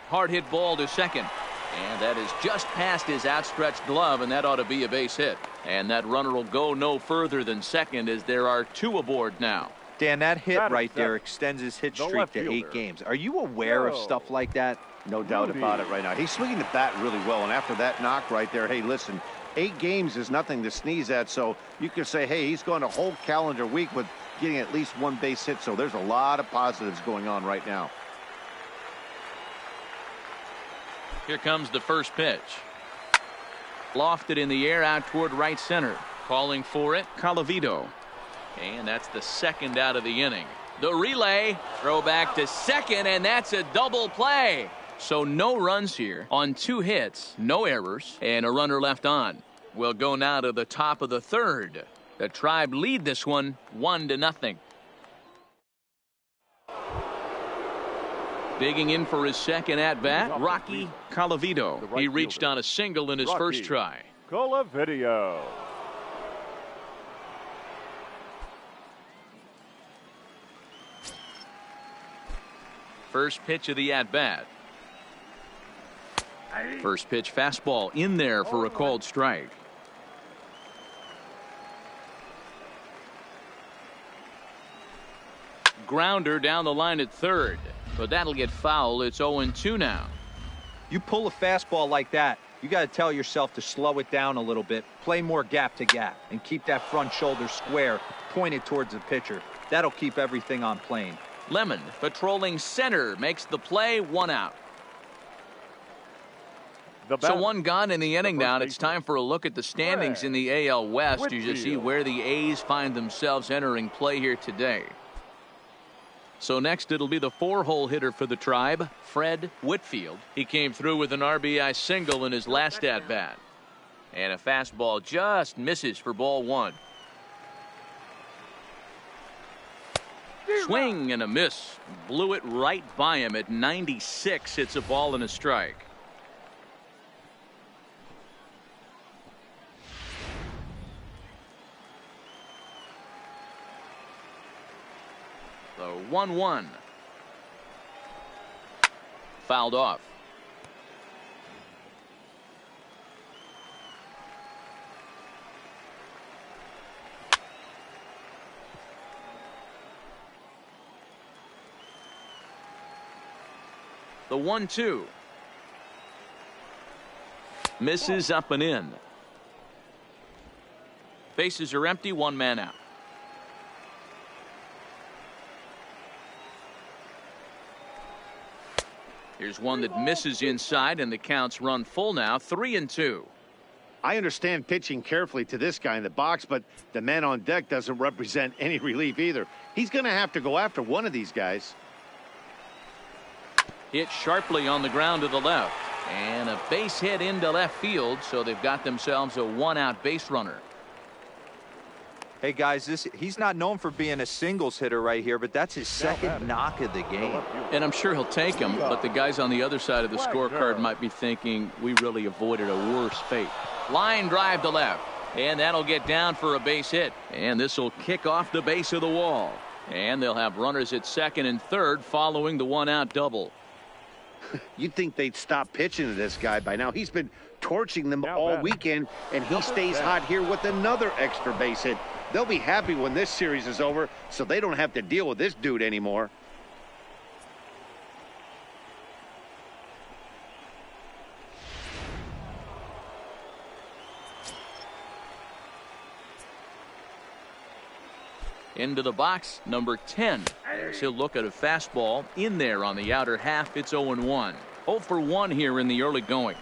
Hard hit ball to second. And that is just past his outstretched glove, and that ought to be a base hit. And that runner will go no further than second as there are 2 aboard now. Dan, that hit right there extends his hit streak to 8 games. Are you aware of stuff like that? No doubt about it right now. He's swinging the bat really well, and after that knock right there, hey, listen, 8 games is nothing to sneeze at, so you can say, hey, he's gone a whole calendar week with getting at least 1 base hit, so there's a lot of positives going on right now. Here comes the first pitch. Lofted in the air out toward right center. Calling for it, Colavito. And that's the second out of the inning. The relay, throw back to second, and that's a double play. So no runs here on 2 hits, no errors, and a runner left on. We'll go now to the top of the 3rd. The Tribe lead this one 1-0. Digging in for his second at-bat, Rocky Colavito. He reached on a single in his first try. Colavito. First pitch of the at-bat. First pitch fastball in there for a called strike. Grounder down the line at 3rd. But that'll get foul. It's 0-2 now. You pull a fastball like that, you got to tell yourself to slow it down a little bit, play more gap to gap, and keep that front shoulder square pointed towards the pitcher. That'll keep everything on plane. Lemon patrolling center makes the play, 1 out. So 1 gone in the inning now, and it's time for a look at the standings in the AL West. You just see where the A's find themselves entering play here today. So next it'll be the 4-hole hitter for the Tribe, Fred Whitfield. He came through with an RBI single in his last at-bat. And a fastball just misses for ball 1. Swing and a miss. Blew it right by him at 96. It's a ball and a strike. The 1-1. Fouled off. The 1-2. Misses up and in. Bases are empty, 1 man out. Here's one that misses inside, and the counts run full now, 3-2. I understand pitching carefully to this guy in the box, but the man on deck doesn't represent any relief either. He's going to have to go after one of these guys. Hit sharply on the ground to the left, and a base hit into left field, so they've got themselves a 1-out base runner. Hey guys, he's not known for being a singles hitter right here, but that's his second knock of the game. And I'm sure he'll take him, but the guys on the other side of the scorecard might be thinking we really avoided a worse fate. Line drive to left, and that'll get down for a base hit. And this will kick off the base of the wall. And they'll have runners at second and third following the 1-out double. You'd think they'd stop pitching to this guy by now. He's been torching them all weekend, and he stays hot here with another extra base hit. They'll be happy when this series is over, so they don't have to deal with this dude anymore. Into the box, number 10. As he'll look at a fastball in there on the outer half. It's 0-1. 0 for 1 here in the early going.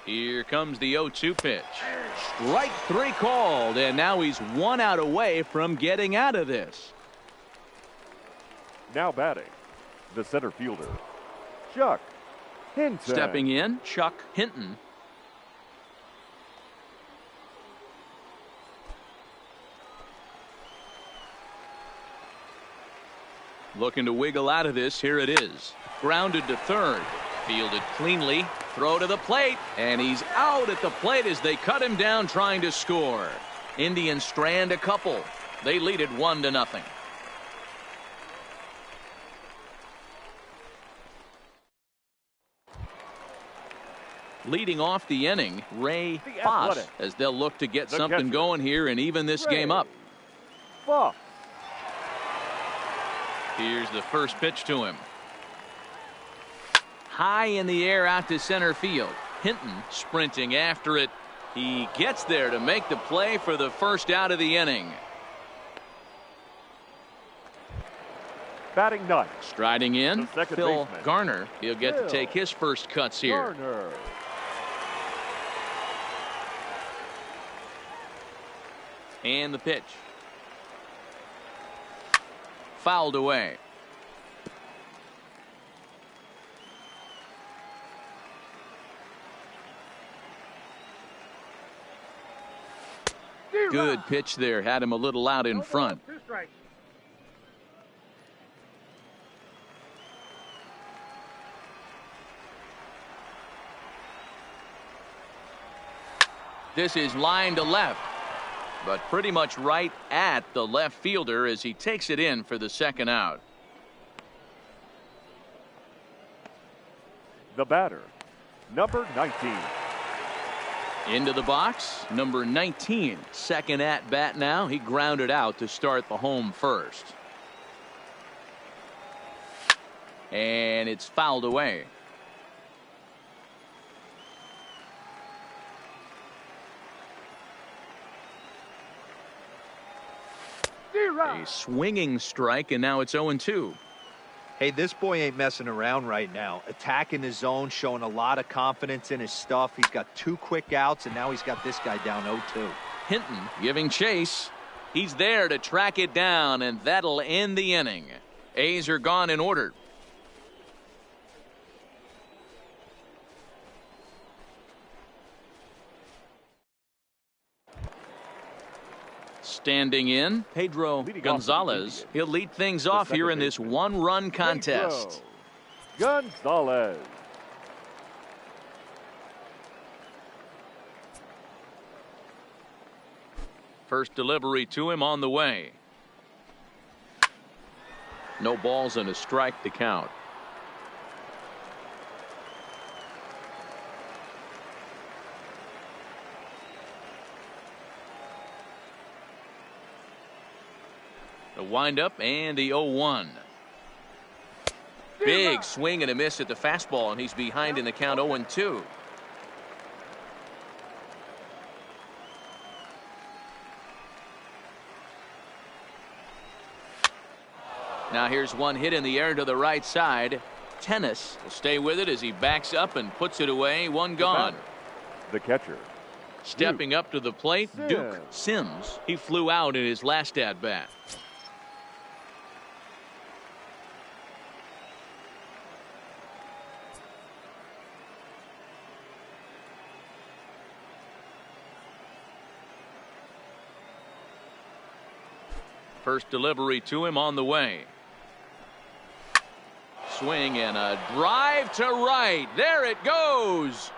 Here comes the 0-2 pitch. Strike 3 called, and now he's 1 out away from getting out of this. Now batting, the center fielder, Chuck Hinton. Stepping in, Chuck Hinton. Looking to wiggle out of this. Here it is. Grounded to third. Fielded cleanly. Throw to the plate. And he's out at the plate as they cut him down trying to score. Indians strand a couple. They lead it 1-0. Leading off the inning, Ray Foss, as they'll look to get something going here and even this game up. Foss. Here's the first pitch to him. High in the air out to center field. Hinton sprinting after it. He gets there to make the play for the first out of the inning. Batting ninth. Striding in, Phil baseman. Garner. He'll get to take his first cuts here. Garner. And the pitch. Fouled away. Good pitch there. Had him a little out in front. This is line to left, but pretty much right at the left fielder as he takes it in for the second out. The batter, number 19. Into the box, number 19. Second at bat now. He grounded out to start the home first. And it's fouled away. A swinging strike, and now it's 0-2. Hey, this boy ain't messing around right now. Attacking his zone, showing a lot of confidence in his stuff. He's got 2 quick outs, and now he's got this guy down 0-2. Hinton giving chase. He's there to track it down, and that'll end the inning. A's are gone in order. Standing in, Pedro Gonzalez. He'll lead things off here in this 1-run contest. Gonzalez. First delivery to him on the way. No balls and a strike to count. The windup and the 0-1. Big swing and a miss at the fastball, and he's behind in the count 0-2. Now here's one hit in the air to the right side. Tennis will stay with it as he backs up and puts it away. One gone. The catcher. Stepping up to the plate, Duke Sims. He flew out in his last at bat. First delivery to him on the way. Swing and a drive to right. There it goes.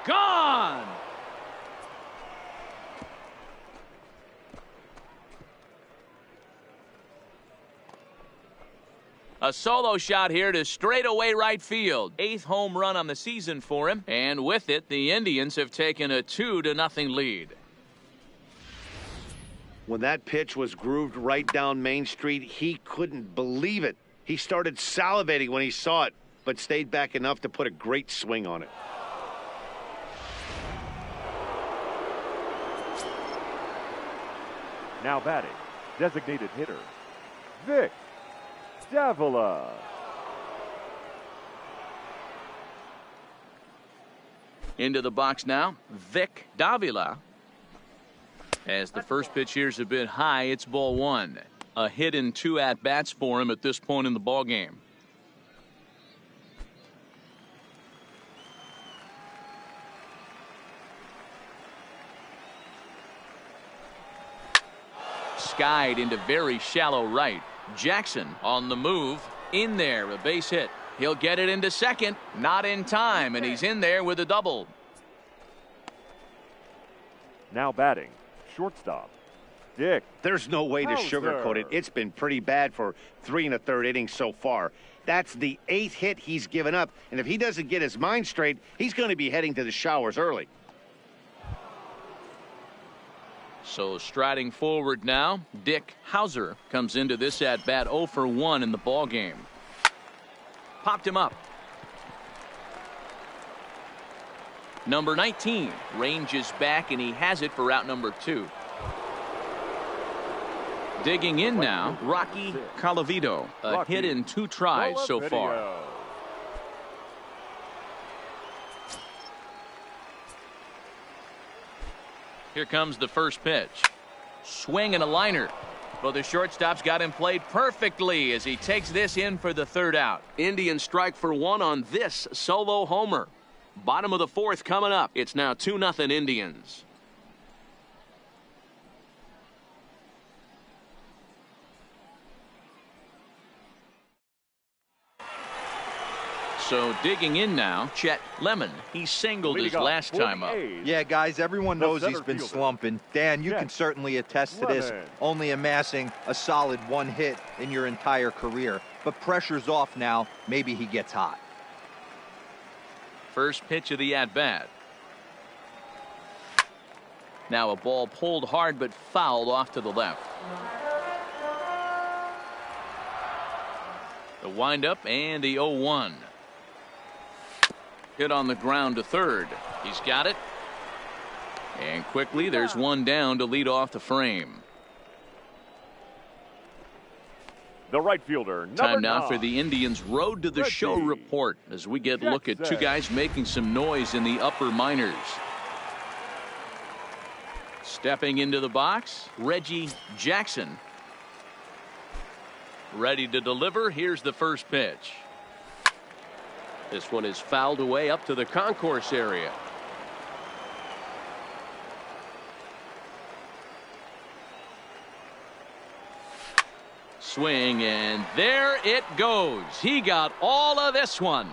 Gone. A solo shot here to straightaway right field. 8th home run on the season for him. And with it, the Indians have taken a 2-0 lead. When that pitch was grooved right down Main Street, he couldn't believe it. He started salivating when he saw it, but stayed back enough to put a great swing on it. Now batting, designated hitter, Vic Davila. Into the box now, Vic Davila. As the first pitch here's a bit high, it's ball one. A hit and 2 at-bats for him at this point in the ball game. Skied into very shallow right. Jackson on the move. In there, a base hit. He'll get it into second. Not in time, and he's in there with a double. Now batting, shortstop, Dick. There's no way to Hauser. sugarcoat it. It's been pretty bad for 3 1/3 innings so far. That's the 8th hit he's given up, and if he doesn't get his mind straight, he's going to be heading to the showers early. So striding forward now, Dick Hauser comes into this at bat 0 for 1 in the ball game. Popped him up. Number 19 ranges back, and he has it for out number 2. Digging in now, Rocky Colavito. A hit in 2 tries so far. Here comes the first pitch. Swing and a liner. Well, the shortstop's got him played perfectly as he takes this in for the 3rd out. Indians strike for 1 on this solo homer. Bottom of the 4th coming up. It's now 2-0 Indians. So digging in now, Chet Lemon. He singled his last time up. Yeah, guys, everyone knows he's been slumping. Dan, you can certainly attest to this, only amassing a solid 1 hit in your entire career. But pressure's off now. Maybe he gets hot. First pitch of the at-bat. Now a ball pulled hard but fouled off to the left. The windup and the 0-1. Hit on the ground to third. He's got it. And quickly there's one down to lead off the frame. The right fielder, Time now 9. for the Indians' Road to the Show report as we get a look at 2 guys making some noise in the upper minors. Stepping into the box, Reggie Jackson. Ready to deliver. Here's the first pitch. This one is fouled away up to the concourse area. Swing, and there it goes. He got all of this one.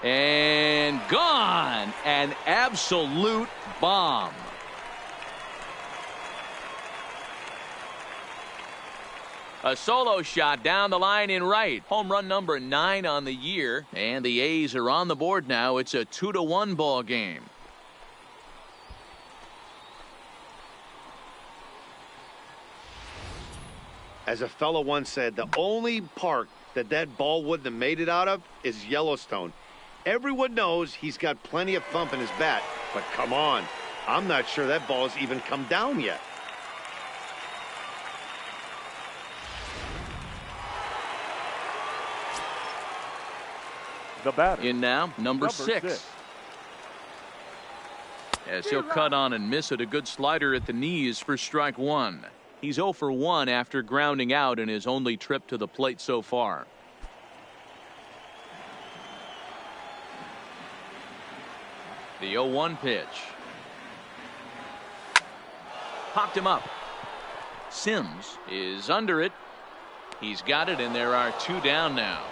And gone. An absolute bomb. A solo shot down the line in right. Home run number 9 on the year. And the A's are on the board now. It's a 2-1 ball game. As a fellow once said, the only park that ball wouldn't have made it out of is Yellowstone. Everyone knows he's got plenty of thump in his bat, but come on, I'm not sure that ball's even come down yet. The batter. In now, number 6. As he'll cut on and miss it, a good slider at the knees for strike 1. He's 0 for 1 after grounding out in his only trip to the plate so far. The 0-1 pitch. Popped him up. Sims is under it. He's got it, and there are 2 down now.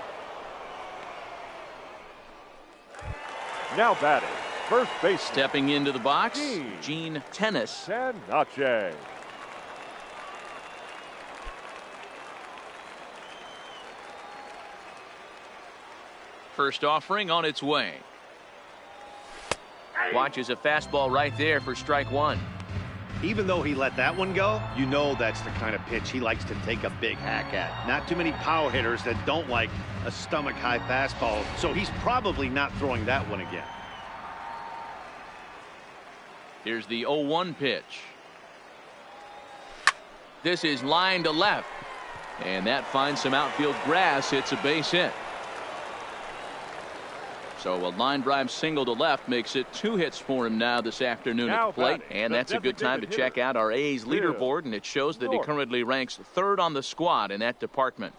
Now batting, first base. Stepping into the box, Gene Tennis. Nache. First offering on its way. Watches a fastball right there for strike 1. Even though he let that one go, you know that's the kind of pitch he likes to take a big hack at. Not too many power hitters that don't like a stomach-high fastball, so he's probably not throwing that one again. Here's the 0-1 pitch. This is line to left, and that finds some outfield grass. It's a base hit. So a line drive single to left makes it 2 hits for him now this afternoon at the plate. And that's a good time to check out our A's leaderboard, and it shows that he currently ranks 3rd on the squad in that department.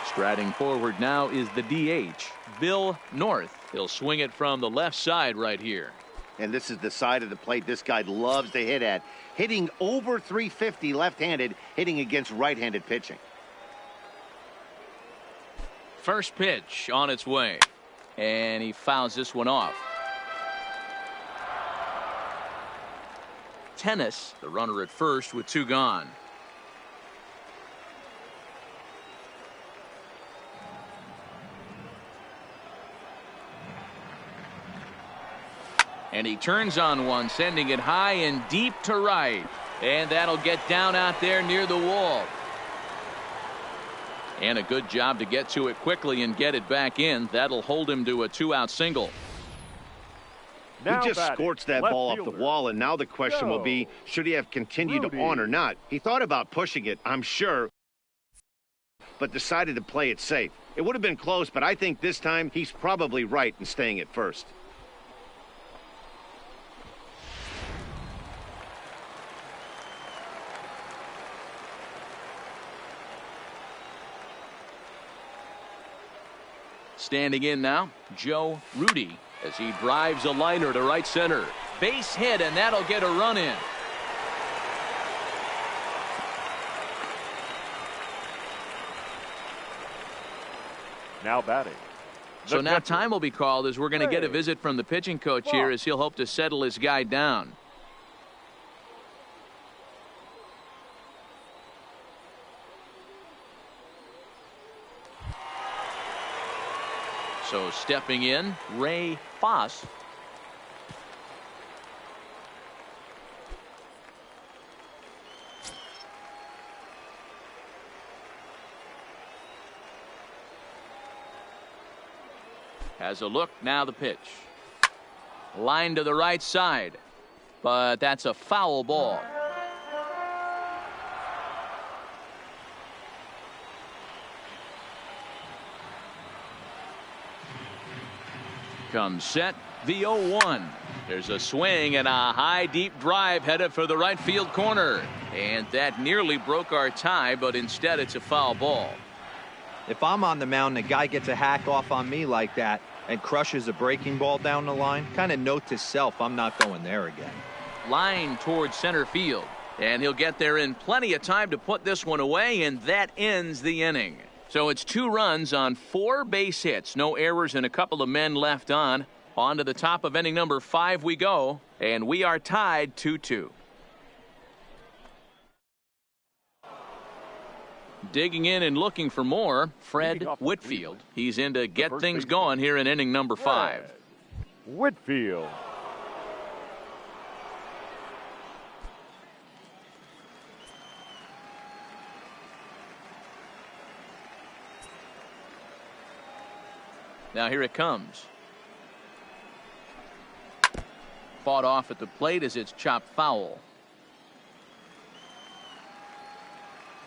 Striding forward now is the DH, Bill North. He'll swing it from the left side right here. And this is the side of the plate this guy loves to hit at. Hitting over 350 left-handed, hitting against right-handed pitching. First pitch on its way. And he fouls this one off. Tennis, the runner at first with 2 gone. And he turns on one, sending it high and deep to right. And that'll get down out there near the wall. And a good job to get to it quickly and get it back in. That'll hold him to a 2-out single. He just scorched that ball off the wall, and now the question will be, should he have continued on or not? He thought about pushing it, I'm sure, but decided to play it safe. It would have been close, but I think this time he's probably right in staying at first. Standing in now, Joe Rudy, as he drives a liner to right center. Base hit, and that'll get a run in. Now batting. So now time will be called as we're going to get a visit from the pitching coach here, as he'll hope to settle his guy down. So stepping in, Ray Foss. Has a look, now the pitch. Line to the right side, but that's a foul ball. Comes set, the 0-1. There's a swing and a high deep drive headed for the right field corner. And that nearly broke our tie, but instead it's a foul ball. If I'm on the mound, the guy gets a hack off on me like that and crushes a breaking ball down the line, kind of note to self, I'm not going there again. Line towards center field. And he'll get there in plenty of time to put this one away, and that ends the inning. So it's 2 runs on 4 base hits, no errors, and a couple of men left on. On to the top of inning number 5 we go, and we are tied 2-2. Digging in and looking for more, Fred Whitfield. He's in to get things going here in inning number 5. Whitfield. Now here it comes. Fought off at the plate as it's chopped foul.